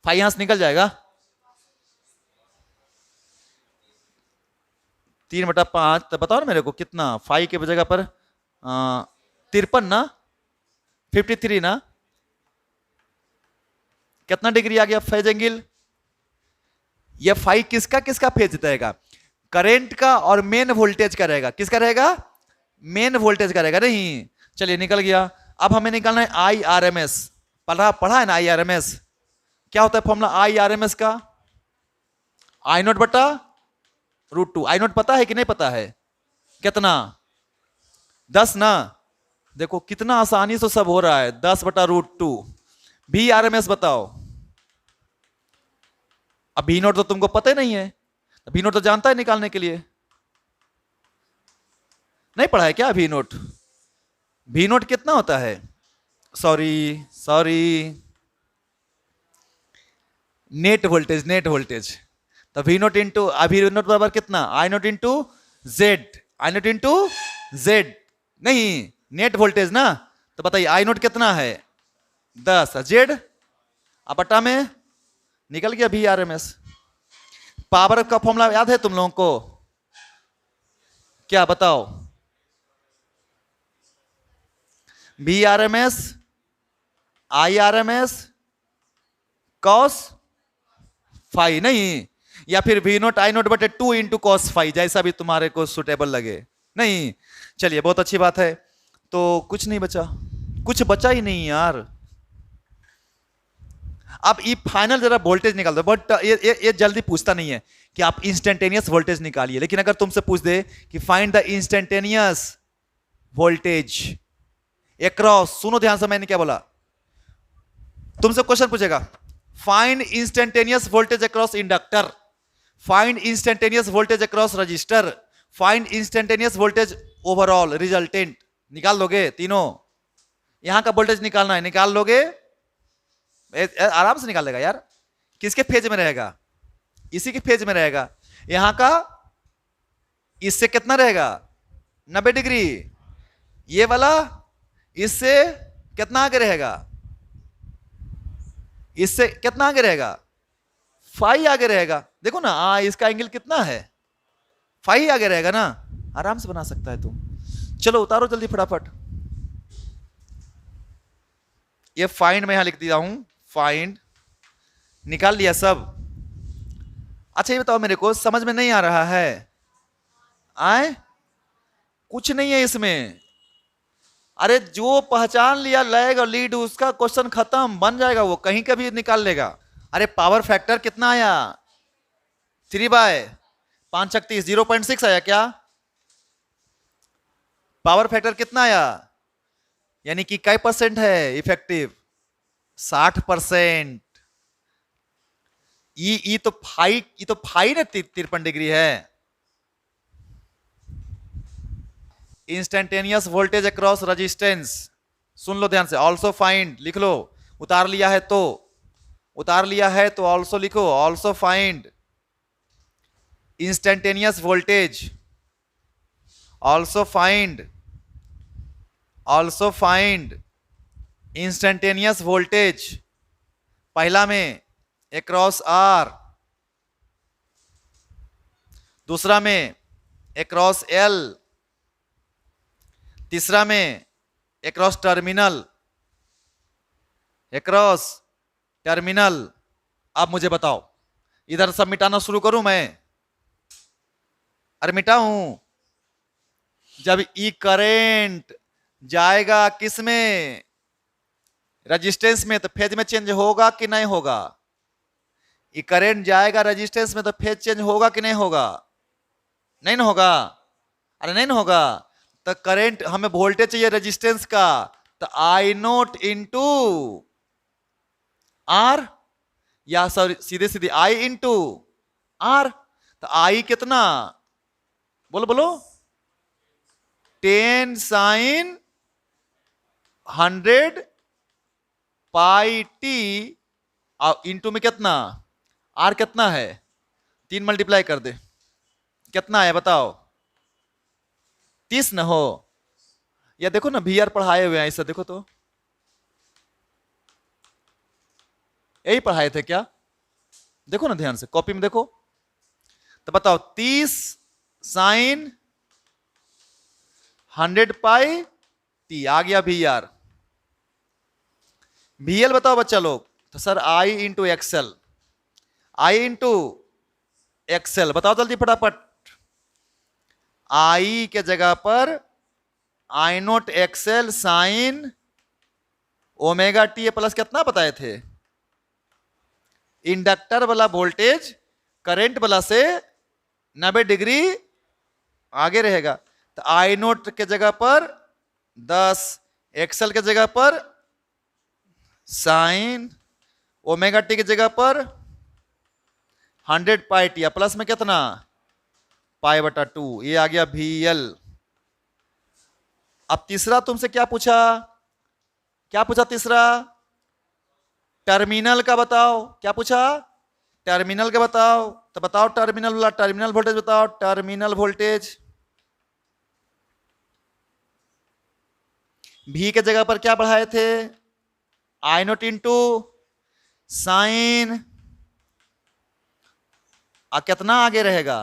फाइव यहां से निकल जाएगा, 3/5। तो बताओ ना मेरे को कितना, फाइव के जगह पर 53 ना, 53 ना, कितना डिग्री आ गया फेज एंगल। ये फाइव किसका किसका फेज देगा, करंट का और मेन वोल्टेज का रहेगा, किसका रहेगा, मेन वोल्टेज का रहेगा नहीं। चलिए निकल गया। अब हमें निकालना है आई आर एम एस, पढ़ा है ना आई आर एम एस, क्या होता है formula I R M S का, आई नोट बटा √2। आई नोट पता है कि नहीं पता है, कितना 10 ना, देखो कितना आसानी से सब हो रहा है, 10/√2। भी आर एम एस बताओ, अब भी नोट तो तुमको पता ही नहीं है, भी नोट तो जानता है निकालने के लिए, नहीं पढ़ा है क्या भी नोट, भी नोट कितना होता है, सॉरी नेट वोल्टेज। तो वी नोट इंटू अभी नोट बराबर कितना, आई नोट इंटू जेड, नहीं नेट वोल्टेज ना। तो बताइए आई नोट कितना है 10, जेड अब बटा में निकल गया भी आर एम एस। पावर का फॉर्मूला याद है तुम लोगों को, क्या बताओ, V R M S I R M S cos phi नहीं, या फिर वी नोट आई नोट बटे 2 इंटू कॉस फाइव, जैसा भी तुम्हारे को सुटेबल लगे। नहीं, चलिए बहुत अच्छी बात है। तो कुछ नहीं बचा, कुछ बचा ही नहीं यार। अब ये फाइनल जरा वोल्टेज निकाल दो, बट ये जल्दी पूछता नहीं है कि आप इंस्टेंटेनियस वोल्टेज निकालिए, लेकिन अगर तुमसे पूछ दे कि find the instantaneous voltage across, सुनो ध्यान से मैंने क्या बोला, तुमसे क्वेश्चन पूछेगा find instantaneous voltage across inductor, find instantaneous voltage across register, find instantaneous voltage overall resultant, निकाल लोगे तीनों? यहां का वोल्टेज निकालना है, निकाल लोगे? आराम से निकाल लेगा यार। किसके फेज में रहेगा? इसी के फेज में रहेगा। यहां का इससे कितना रहेगा? 90 डिग्री। ये वाला इससे कितना आगे रहेगा? इससे कितना आगे रहेगा? फाई आगे रहेगा। देखो ना, इसका एंगल कितना है? फाई आगे रहेगा ना। आराम से बना सकता है तुम। चलो उतारो जल्दी फटाफट। ये फाइंड मैं यहां लिख दिया हूं, फाइंड, निकाल लिया सब। अच्छा ये बताओ मेरे को, समझ में नहीं आ रहा है? आए कुछ नहीं है इसमें। अरे जो पहचान लिया लैग और लीड, उसका क्वेश्चन खत्म, बन जाएगा वो, कहीं का भी निकाल लेगा। अरे पावर फैक्टर कितना आया? 3/5 0.6 आया क्या? पावर फैक्टर कितना आया? यानी कि कई परसेंट है इफेक्टिव? 60%। ये तो फाई ना 53 डिग्री है। इंस्टेंटेनियस वोल्टेज अक्रॉस रेजिस्टेंस, सुन लो ध्यान से। ऑल्सो फाइंड लिख लो, उतार लिया है तो, उतार लिया है तो ऑल्सो लिखो। Also find instantaneous voltage, also find, also find instantaneous voltage. पहला में अक्रॉस आर, दूसरा में अक्रॉस एल, तीसरा में अक्रॉस टर्मिनल, अक्रॉस टर्मिनल। अब मुझे बताओ, इधर सब मिटाना शुरू करूं मैं? अरे मिटाऊं? जब ई करेंट जाएगा किस में? रेजिस्टेंस में, तो फेज में चेंज होगा कि नहीं होगा? ई करेंट जाएगा रेजिस्टेंस में, तो फेज चेंज होगा कि नहीं होगा? नहीं ना होगा। अरे नहीं ना होगा। तो करंट, हमें वोल्टेज चाहिए रेजिस्टेंस का, तो आई नोट इंटू आर, या सॉरी सीधे सीधे आई इंटू आर। तो आई कितना? बोलो बोलो। 10 साइन 100 पाई टी, इंटू में कितना? आर कितना है? 3 मल्टीप्लाई कर दे, कितना है बताओ? 30 न हो? या देखो ना, वीआर पढ़ाए हुए हैं ऐसा, देखो तो यही पढ़ाए थे क्या? देखो ना ध्यान से, कॉपी में देखो तो बताओ। 30 साइन 100 पाई टी आ गया वीआर। वीएल बताओ बच्चा लोग। तो sir I into XL, I into XL, बताओ जल्दी फटाफट। आई के जगह पर I nought XL sine omega T plus कितना बताए थे? इंडक्टर वाला वोल्टेज करंट वाला से 90 डिग्री आगे रहेगा। तो आई नोट के जगह पर 10, एक्सएल के जगह पर साइन ओमेगा टी के जगह पर 100 पाई टी, प्लस में कितना? पाई बटा 2। ये आ गया VL। अब तीसरा तुमसे क्या पूछा? क्या पूछा तीसरा? टर्मिनल का बताओ। क्या पूछा? टर्मिनल का बताओ। तो बताओ टर्मिनल वाला, टर्मिनल वोल्टेज बताओ। टर्मिनल वोल्टेज V के जगह पर क्या बढ़ाए थे? आई नोट इंटू साइन, कितना आगे रहेगा?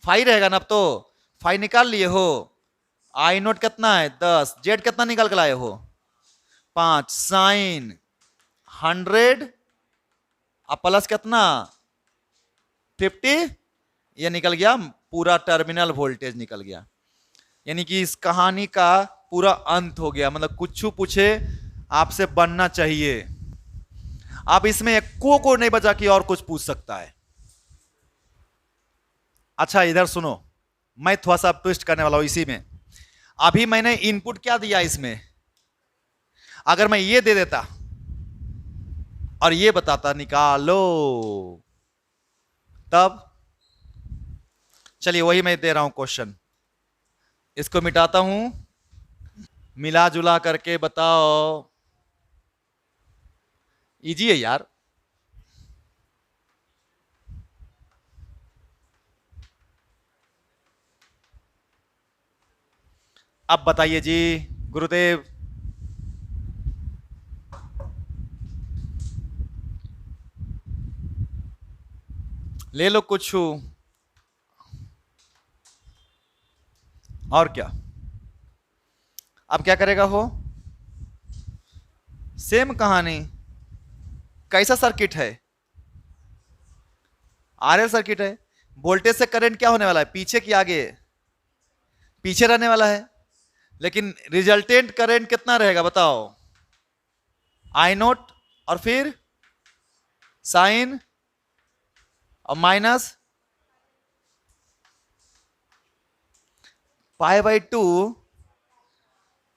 फाई रहेगा ना। अब तो फाई निकाल लिए हो। आई नोट कितना है? 10। जेड कितना निकाल के लाए हो? 5 साइन 100 प्लस कितना? 50, ये निकल गया पूरा टर्मिनल वोल्टेज निकल गया। यानी कि इस कहानी का पूरा अंत हो गया। मतलब कुछ पूछे आपसे बनना चाहिए। आप इसमें एको को नहीं बचा कि और कुछ पूछ सकता है। अच्छा इधर सुनो, मैं थोड़ा सा ट्विस्ट करने वाला हूं इसी में। अभी मैंने इनपुट क्या दिया इसमें, अगर मैं ये दे देता और ये बताता निकालो, तब चलिए वही मैं दे रहा हूं क्वेश्चन। इसको मिटाता हूं, मिला जुला करके बताओ। इजी है यार। अब बताइए जी गुरुदेव। ले लो कुछ और क्या। अब क्या करेगा हो, सेम कहानी। कैसा सर्किट है, आरएल सर्किट है। वोल्टेज से करंट क्या होने वाला है, पीछे की आगे, पीछे रहने वाला है। लेकिन रिजल्टेंट करंट कितना रहेगा बताओ, आई नोट और फिर साइन और माइनस पाई बाई 2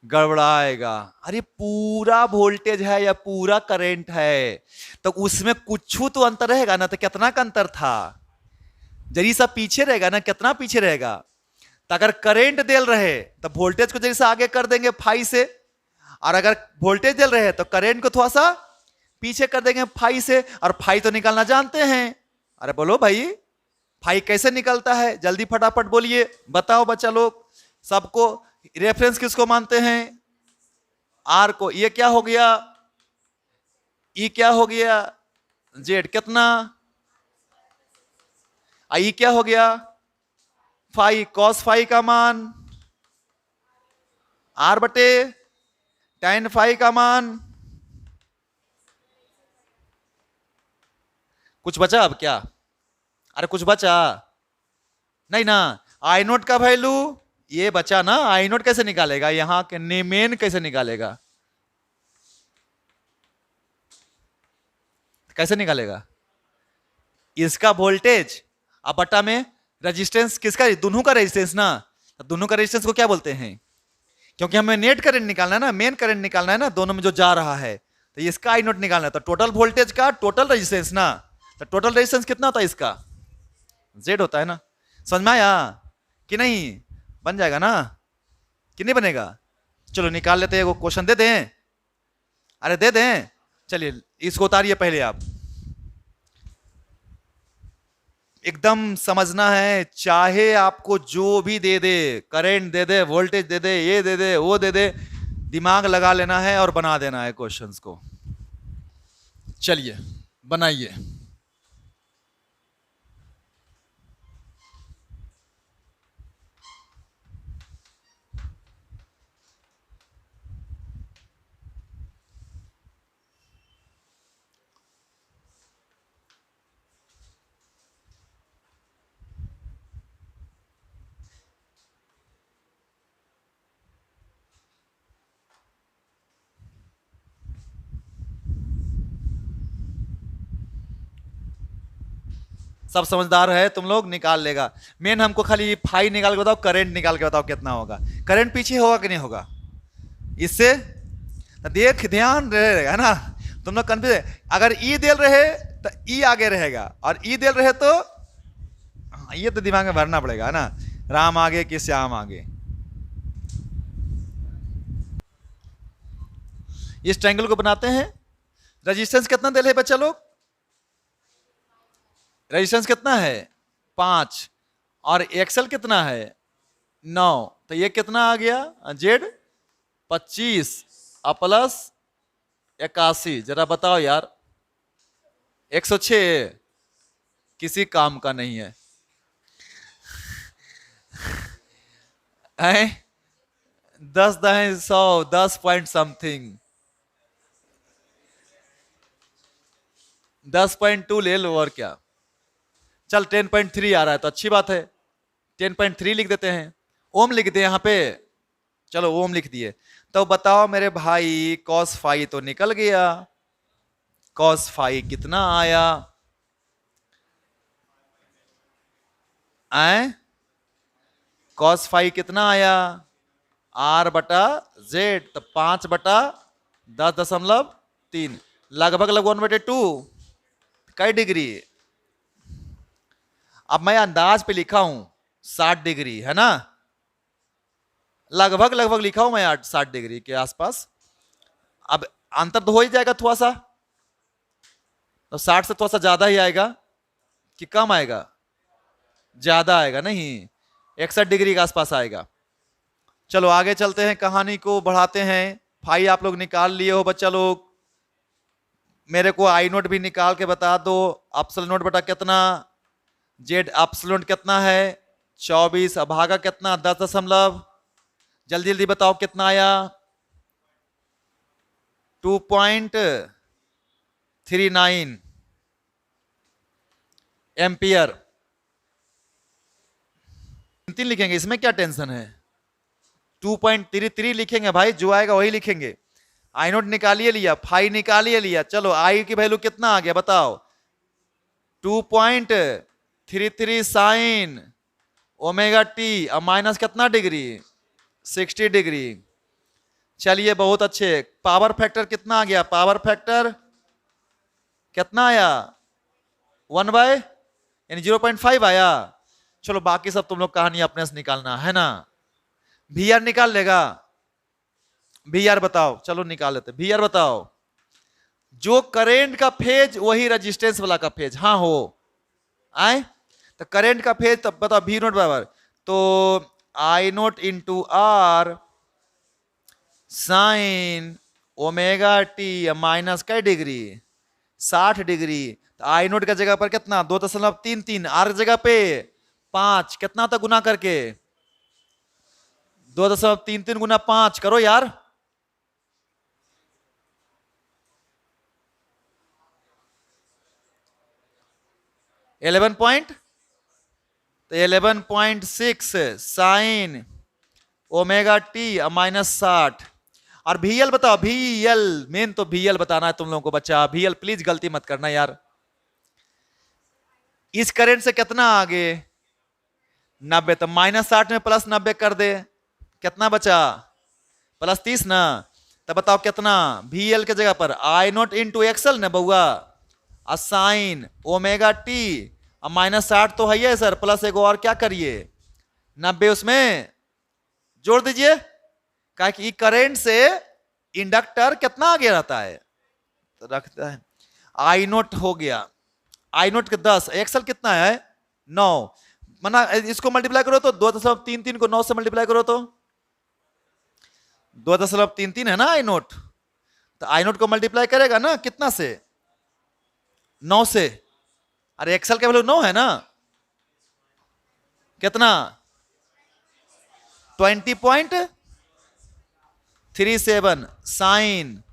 गड़बड़ाएगा। अरे पूरा वोल्टेज है या पूरा करंट है, तो उसमें कुछ तो अंतर रहेगा ना। तो कितना का अंतर था, जरी सा पीछे रहेगा ना, कितना पीछे रहेगा। तो अगर करंट देल रहे तो वोल्टेज को जरी सा आगे कर देंगे फाई से, और अगर वोल्टेज देल रहे तो करंट को थोड़ा सा पीछे कर देंगे फाई से। और फाई तो निकालना जानते हैं। अरे बोलो भाई, फाई कैसे निकलता है, जल्दी फटाफट बोलिए, बताओ बच्चा लोग। सबको रेफरेंस किसको मानते हैं, आर को। ये क्या हो गया, ई क्या हो गया, जेड कितना, आई क्या हो गया, फाई, कॉस फाई का मान आर बटे tan फाई का मान। कुछ बचा अब क्या, अरे कुछ बचा नहीं ना। आई नोट का वैल्यू ये बचा ना, आई नोट कैसे निकालेगा, यहां के नेमेन कैसे निकालेगा, कैसे निकालेगा। इसका वोल्टेज अब बटा में रेजिस्टेंस, किसका, दोनों का रेजिस्टेंस ना। दोनों का रेजिस्टेंस को क्या बोलते हैं, क्योंकि हमें नेट करंट निकालना है ना, मेन करंट निकालना है ना, दोनों में जो जा रहा है। तो इसका आई नोट निकालना है, तो टोटल वोल्टेज का टोटल रेजिस्टेंस ना। तो टोटल रेजिस्टेंस कितना होता है इसका, जेड होता है ना। समझ में आया कि नहीं, बन जाएगा ना कि नहीं बनेगा। चलो निकाल लेते हैं, वो क्वेश्चन दे दें, अरे दे दें। चलिए इसको उतारिए पहले आप, एकदम समझना है। चाहे आपको जो भी दे दे, करंट दे दे, वोल्टेज दे दे, ये दे दे, वो दे दे, दिमाग लगा लेना है और बना देना है क्वेश्चंस को। चलिए बनाइए। सब समझदार है तुम लोग, निकाल लेगा। मेन हमको खाली फाई निकाल के बताओ, करंट निकाल के बताओ कितना होगा। करंट पीछे होगा कि नहीं होगा, इससे देख ध्यान रहेगा ना। तुम लोग कंफ्यूज है, अगर ई देल रहे तो ई आगे रहेगा, और ई देल रहे तो ये तो दिमाग में भरना पड़ेगा ना, राम आगे कि श्याम आगे। इस ट्रायंगल को बनाते हैं। रेजिस्टेंस कितना दे रहे बच्चा लोग, रेजिस्टेंस कितना है 5, और एक्सल कितना है 9। तो ये कितना आ गया, जेड 25 प्लस 81। जरा बताओ यार, 106 किसी काम का नहीं है, हैं? 10 दहें 100, 10 पॉइंट समथिंग, 10.2 ले लो और क्या। चल 10.3 आ रहा है तो अच्छी बात है, 10.3 लिख देते हैं। ओम लिख दे यहाँ पे, चलो ओम लिख दिए। तो बताओ मेरे भाई cos फाई तो निकल गया, cos फाई कितना आया? cos फाई कितना आया? R/Z, तो 5/10.3, लगभग लगभग 1/2, कई डिग्री? अब मैं अंदाज पे लिखा हूं 60 डिग्री है ना, लगभग लगभग लिखा हूं मैं 60 डिग्री के आसपास। अब अंतर तो हो ही जाएगा थोड़ा सा, तो 60 से थोड़ा सा ज्यादा ही आएगा कि कम आएगा? ज्यादा आएगा, नहीं 61 डिग्री के आसपास आएगा। चलो आगे चलते हैं, कहानी को बढ़ाते हैं। फाई आप लोग निकाल लिए हो बच्चा लोग, मेरे को आई नोट भी निकाल के बता दो। एप्सिलॉन नोट बटा कितना, जेड एप्सिलॉन कितना है 24, अब भागा कितना 10 जल्दी जल्दी बताओ कितना आया? 2.39 एम्पियर। 3 लिखेंगे, इसमें क्या टेंशन है? 2.33 लिखेंगे भाई, जो आएगा वही लिखेंगे। आई नोट निकालिए लिया, फाई निकालिए लिया, चलो आई की वैल्यू कितना आ गया बताओ? 2.33 साइन ओमेगा टी, अब माइनस कितना डिग्री? 60 डिग्री। चलिए बहुत अच्छे। पावर फैक्टर कितना आ गया? पावर फैक्टर कितना आया? 0.5 आया। चलो बाकी सब तुम लोग कहानी अपने से निकालना है ना। वी आर निकाल लेगा? वी आर बताओ, चलो निकाल लेते। वी आर बताओ, जो करेंट का फेज वही रेजिस्टेंस वाला का फेज, हाँ हो आए तो करेंट का फेज, तब बताओ वी नोट बराबर, तो I nought into R sine omega T minus कई डिग्री? 60 डिग्री। तो आई नोट का जगह पर कितना? 2.33, आर जगह पे 5, कितना था गुना करके? 2.33 गुना 5 करो यार, तो 11.6 साइन ओमेगा टी माइनस 60। और VL बताओ, VL मेन तो VL बताना है तुम लोगों को बच्चा। VL प्लीज गलती मत करना यार। इस करंट से कितना आगे? 90, तो -60 में +90 कर दे, कितना बचा? +30 ना। तब बताओ कितना? VL के जगह पर आई नोट इंटू एक्सल ना बउआ, साइन ओमेगा टी -60 तो है ही सर, प्लस एगो और क्या करिए 90 उसमें जोड़ दीजिए, क्या कि करंट से इंडक्टर कितना आगे रहता है? तो रखता है आई नोट हो गया, आई नोट के 10, एक्सल कितना है 9, मना इसको मल्टीप्लाई करो तो 2.33 को 9 से मल्टीप्लाई करो तो 2.33 है ना आई नोट। तो आई नोट को मल्टीप्लाई करेगा ना कितना से? 9 से। अरे एक्सल का वैल्यू 9 है ना, कितना? 20.37 साइन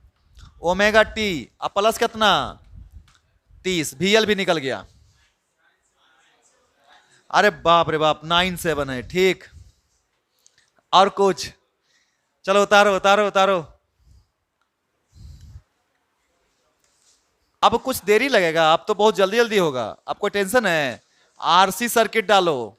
ओमेगा टी, अब प्लस कितना 30, VL भी निकल गया। अरे बाप रे बाप 97 है, ठीक। और कुछ? चलो उतारो उतारो उतारो, अब कुछ देरी लगेगा, अब तो बहुत जल्दी जल्दी होगा, आपको टेंशन है। RC सर्किट डालो,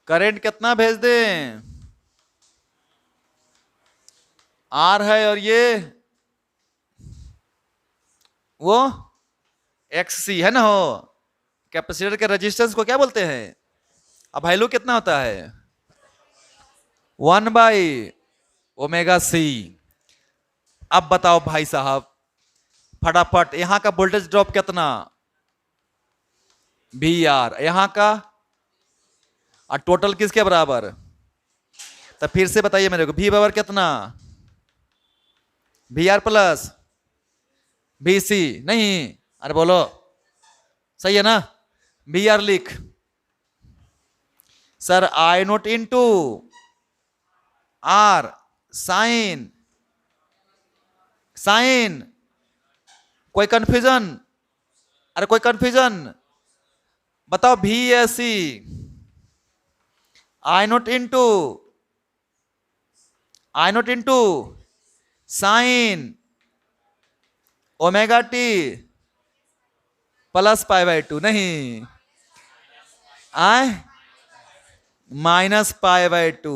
करंट कितना भेज दें? R है और ये वो XC है ना, हो कैपेसिटर के रेजिस्टेंस को क्या बोलते हैं? अब वैल्यू कितना होता है? 1/ωc। अब बताओ भाई साहब फटाफट, यहां का वोल्टेज ड्रॉप कितना? VR, यहां का, और टोटल किसके बराबर? तो फिर से बताइए मेरे को, V बराबर कितना? VR प्लस VC नहीं, अरे बोलो सही है ना? वी आर लिख sir I nought into R sine sine. कोई कंफ्यूजन? अरे कोई कंफ्यूजन? बताओ भी S C I nought into sine omega T plus pi by two. नहीं, आए minus pi by two.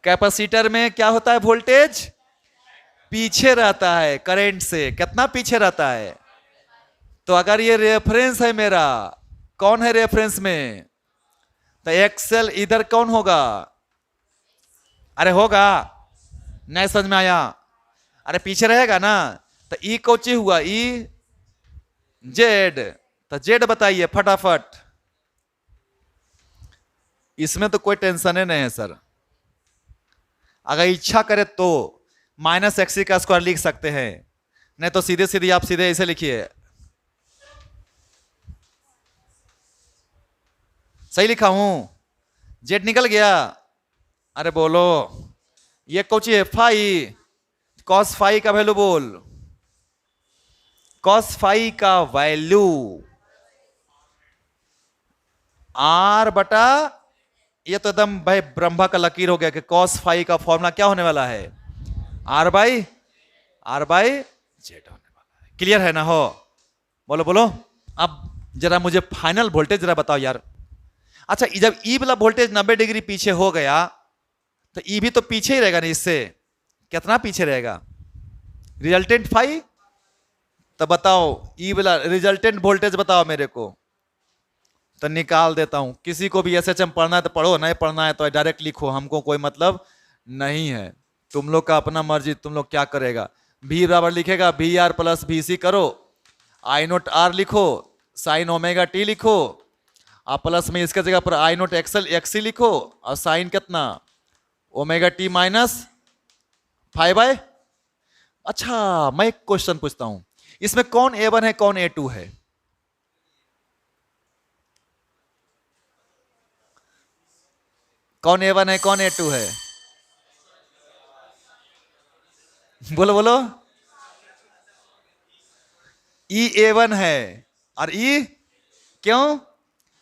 Capacitor में क्या होता है? वोल्टेज पीछे रहता है करंट से। कितना पीछे रहता है? तो अगर ये रेफरेंस है मेरा, कौन है रेफरेंस में? तो एक्सेल इधर कौन होगा? अरे होगा, नहीं समझ में आया? अरे पीछे रहेगा ना। तो ई कोची हुआ? E Z. तो जेड बताइए फटाफट। इसमें तो कोई टेंशन ही नहीं है सर। अगर इच्छा करे तो माइनस एक्सी का स्क्वायर लिख सकते हैं, नहीं तो सीधे सीधे आप सीधे ऐसे लिखिए। सही लिखा हूं? जेड निकल गया? अरे बोलो, ये कौची है? फाई। कॉस फाई का वैल्यू बोल। कॉस फाई का वैल्यू आर बटा, ये तो एकदम भाई ब्रह्मा का लकीर हो गया कि कॉस फाई का फॉर्मूला क्या होने वाला है? आर बाई जेड होने वाला है। क्लियर है ना? हो बोलो बोलो। अब जरा मुझे फाइनल वोल्टेज जरा बताओ यार। अच्छा, जब ई वाला वोल्टेज 90 डिग्री पीछे हो गया तो ई भी तो पीछे ही रहेगा ना इससे। कितना पीछे रहेगा? Resultant phi. तो बताओ ई वाला रिजल्टेंट वोल्टेज बताओ मेरे को, तो निकाल देता हूं। किसी को भी एसएचएम पढ़ना है तो पढ़ो, नहीं पढ़ना है तो डायरेक्ट लिखो, हमको कोई मतलब नहीं है। तुम लोग का अपना मर्जी, तुम लोग क्या करेगा। भी बराबर लिखेगा वी आर प्लस वी सी करो, आई नोट आर लिखो, साइन ओमेगा टी लिखो, आप प्लस में इसके जगह पर आई नोट एक्सएल एक्सी लिखो, और साइन कितना? Omega T minus 5/। अच्छा, मैं एक क्वेश्चन पूछता हूं, इसमें कौन A1 है कौन A2 है? कौन A1 है कौन A2 है? बोलो बोलो। ई A1 है और ई क्यों?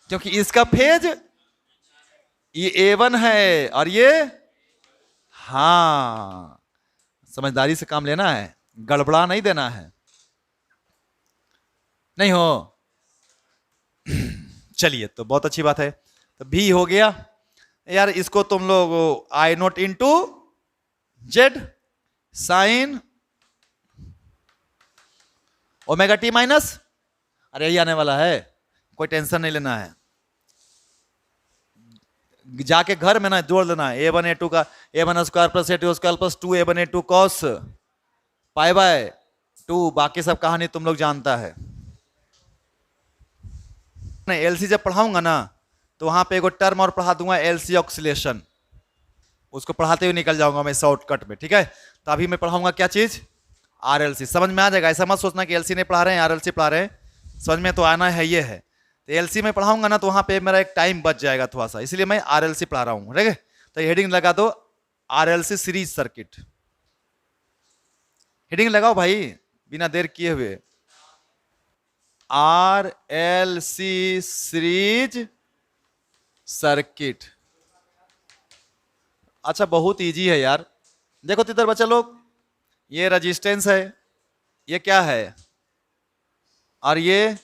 क्योंकि इसका फेज ये A1 है और ये, हाँ, समझदारी से काम लेना है, गड़बड़ा नहीं देना है। नहीं हो? चलिए, तो बहुत अच्छी बात है। तो भी हो गया यार। इसको तुम लोग I nought into Z sine omega T minus, अरे यही आने वाला है, कोई टेंशन नहीं लेना है। जाके घर में ना जोड़ लेना है A1 A2 का, A1 square plus A2 square plus 2 A1 A2 cos pi by 2। बाकी सब कहानी तुम लोग जानता है। एलसी जब पढ़ाऊंगा ना तो वहां पे एगो टर्म और पढ़ा दूंगा, एलसी ऑक्सीलेशन। उसको पढ़ाते हुए निकल जाऊंगा मैं शॉर्टकट में, ठीक है? तो अभी मैं पढ़ाऊंगा क्या चीज? आरएलसी। समझ में आ जाएगा, ऐसा मत सोचना कि एलसी नहीं पढ़ा रहे हैं आरएलसी पढ़ा रहे हैं। समझ में तो आना है, ये है। तो एलसी में पढ़ाऊंगा ना तो वहां पे मेरा एक टाइम बच जाएगा थोड़ा सा, इसलिए मैं आरएलसी पढ़ा रहा हूं, ठीक है? तो हेडिंग लगा दो आरएलसी सीरीज सर्किट। हेडिंग लगाओ भाई बिना देर किए हुए, आरएलसी सीरीज सर्किट। अच्छा, बहुत इजी है यार। देखो तो इधर बच्चा लोग, ये रेजिस्टेंस है, ये क्या है, और ये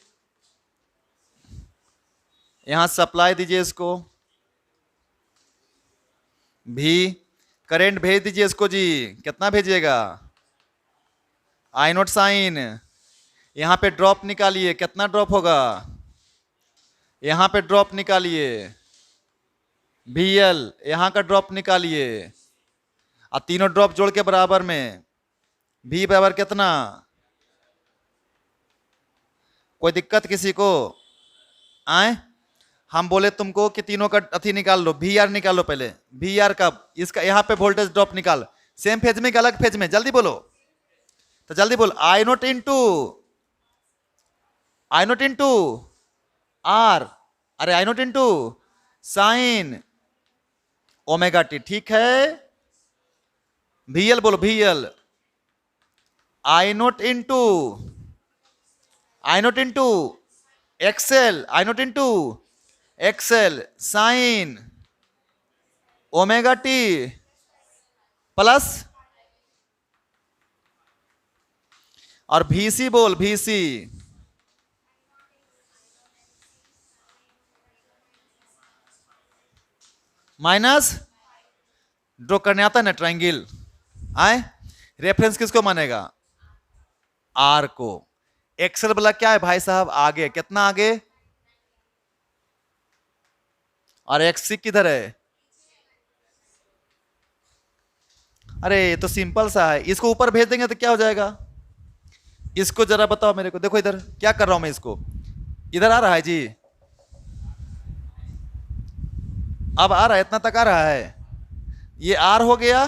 यहां सप्लाई दीजिए इसको, भी करंट भेज दीजिए इसको जी। कितना भेजिएगा? आई नोट साइन। यहां पे ड्रॉप निकालिए, कितना ड्रॉप होगा? यहां पे ड्रॉप निकालिए, VL। यहां का ड्रॉप निकालिए, और तीनों ड्रॉप जोड़ के बराबर में V बराबर कितना? कोई दिक्कत किसी को? आए हम बोले तुमको कि तीनों का अथी निकाल लो, VR निकाल लो पहले। VR का इसका यहां पे वोल्टेज ड्रॉप निकाल, सेम फेज में कि अलग फेज में? जल्दी बोलो, तो जल्दी बोल। I nought into I nought into R, अरे I nought into sine omega T, ठीक है। VL बोलो, VL I nought into XL, I nought into XL sine omega T plus, और VC बोल, VC माइनस, ड्रॉ करने आता है ना ट्रायंगल, आए रेफरेंस किसको मानेगा, आर को। एक्सेल वाला क्या है भाई साहब, आगे, कितना आगे, और एक्सी किधर है, अरे ये तो सिंपल सा है, इसको ऊपर भेज देंगे तो क्या हो जाएगा, इसको जरा बताओ मेरे को, देखो इधर क्या कर रहा हूं मैं, इसको इधर आ रहा है जी, अब आ रहा है, इतना तक आ रहा है, ये आर हो गया,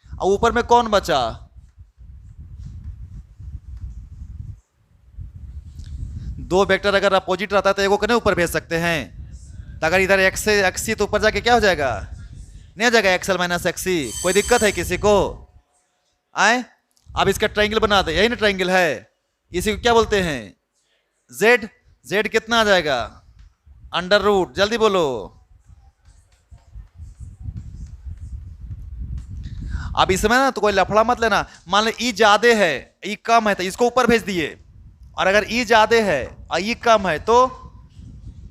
और ऊपर में कौन बचा, दो वेक्टर अगर अपोजिट रहता है तो एगो को नहीं ऊपर भेज सकते हैं, तो अगर इधर एक्स से एक्सी तो ऊपर जाके क्या हो जाएगा, नहीं हो जाएगा एक्सएल माइनस एक्सी, कोई दिक्कत है किसी को, आए अब इसका ट्रायंगल बना दे, यही ना ट्रायंगल है, इसी को क्या बोलते हैं, जेड, जेड कितना आ जाएगा, अंडर रूट, जल्दी बोलो, अब इसमें ना तो कोई लफड़ा मत लेना, मान लो ई ज्यादा है ई कम है तो इसको ऊपर भेज दिए, और अगर ई ज्यादा है और ई कम है तो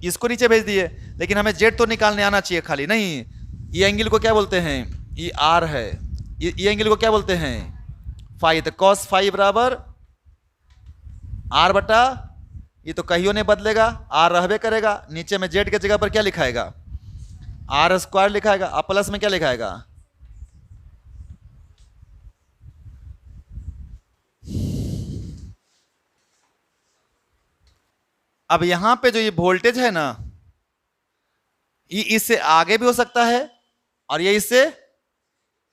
इसको नीचे भेज दिए, लेकिन हमें जेड तो निकालने आना चाहिए खाली, नहीं ये एंगल को क्या बोलते हैं, ये आर है, ये एंगल को क्या बोलते हैं, फाई, तो कॉस फाई बराबर आर बटा, ये तो कहियो नहीं बदलेगा, आर रहबे करेगा, नीचे में जेड के जगह पर क्या लिखाएगा, आर स्क्वायर लिखाएगा, और प्लस में क्या लिखाएगा, अब यहां पे जो ये वोल्टेज है ना, ये इससे आगे भी हो सकता है और ये इससे,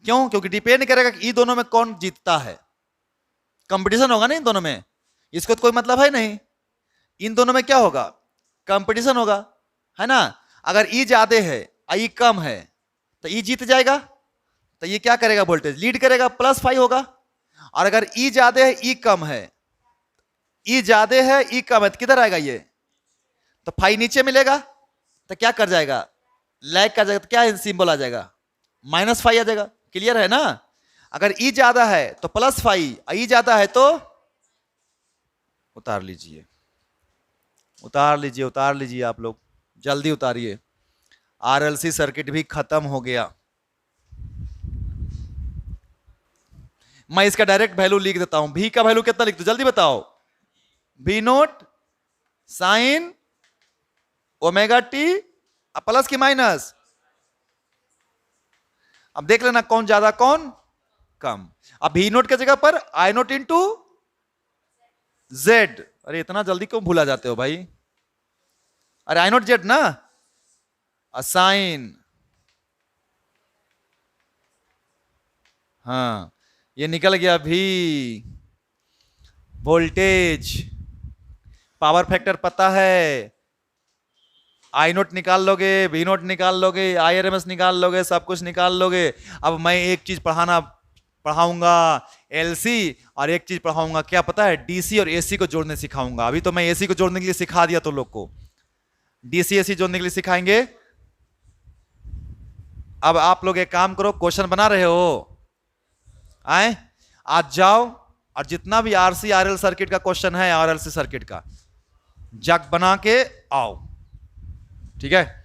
क्यों, क्योंकि डिपेंड करेगा कि ये दोनों में कौन जीतता है, कंपटीशन होगा ना इन दोनों में, इसको तो कोई मतलब है नहीं, इन दोनों में क्या होगा, कंपटीशन होगा, है ना, अगर ई ज्यादा है और ई कम है तो ई जीत जाएगा, तो ये क्या करेगा, वोल्टेज लीड करेगा, प्लस फाइव होगा, और अगर ई ज्यादा है ई कम है, ई ज्यादा है ई कम है तो किधर आएगा ये, तो फाई नीचे मिलेगा, तो क्या कर जाएगा, लैग कर जाएगा, तो क्या सिंबल आ जाएगा, माइनस फाइव आ जाएगा, क्लियर है ना, अगर ई ज्यादा है तो प्लस फाइव, ई ज्यादा है तो उतार लीजिए, उतार लीजिए, उतार लीजिए, आप लोग जल्दी उतारिए, आरएलसी सर्किट भी खत्म हो गया, मैं इसका डायरेक्ट वैल्यू लिख देता हूं, भी का वैल्यू कितना लिख दो जल्दी बताओ, भी note sign omega T plus की माइनस, अब देख लेना कौन ज्यादा कौन कम, अब भी नोट के जगह पर आई नोट इंटू जेड, अरे इतना जल्दी क्यों भूला जाते हो भाई, अरे आई नोट जेड ना, असाइन, हाँ ये निकल गया भी, वोल्टेज, पावर फैक्टर पता है, आई नोट निकाल लोगे, वी नोट निकाल लोगे, IRMS निकाल लोगे, सब कुछ निकाल लोगे। अब मैं एक चीज पढ़ाऊंगा LC, और एक चीज पढ़ाऊंगा क्या पता है, DC और AC को जोड़ने सिखाऊंगा, अभी तो मैं AC को जोड़ने के लिए सिखा दिया तो लोग को, DC AC जोड़ने के लिए सिखाएंगे। अब आप लोग एक काम करो, क्वेश्चन बना रहे हो, आए आज जाओ और जितना भी RC RL सर्किट का क्वेश्चन है, RLC सर्किट का जग बना के आओ, ठीक है।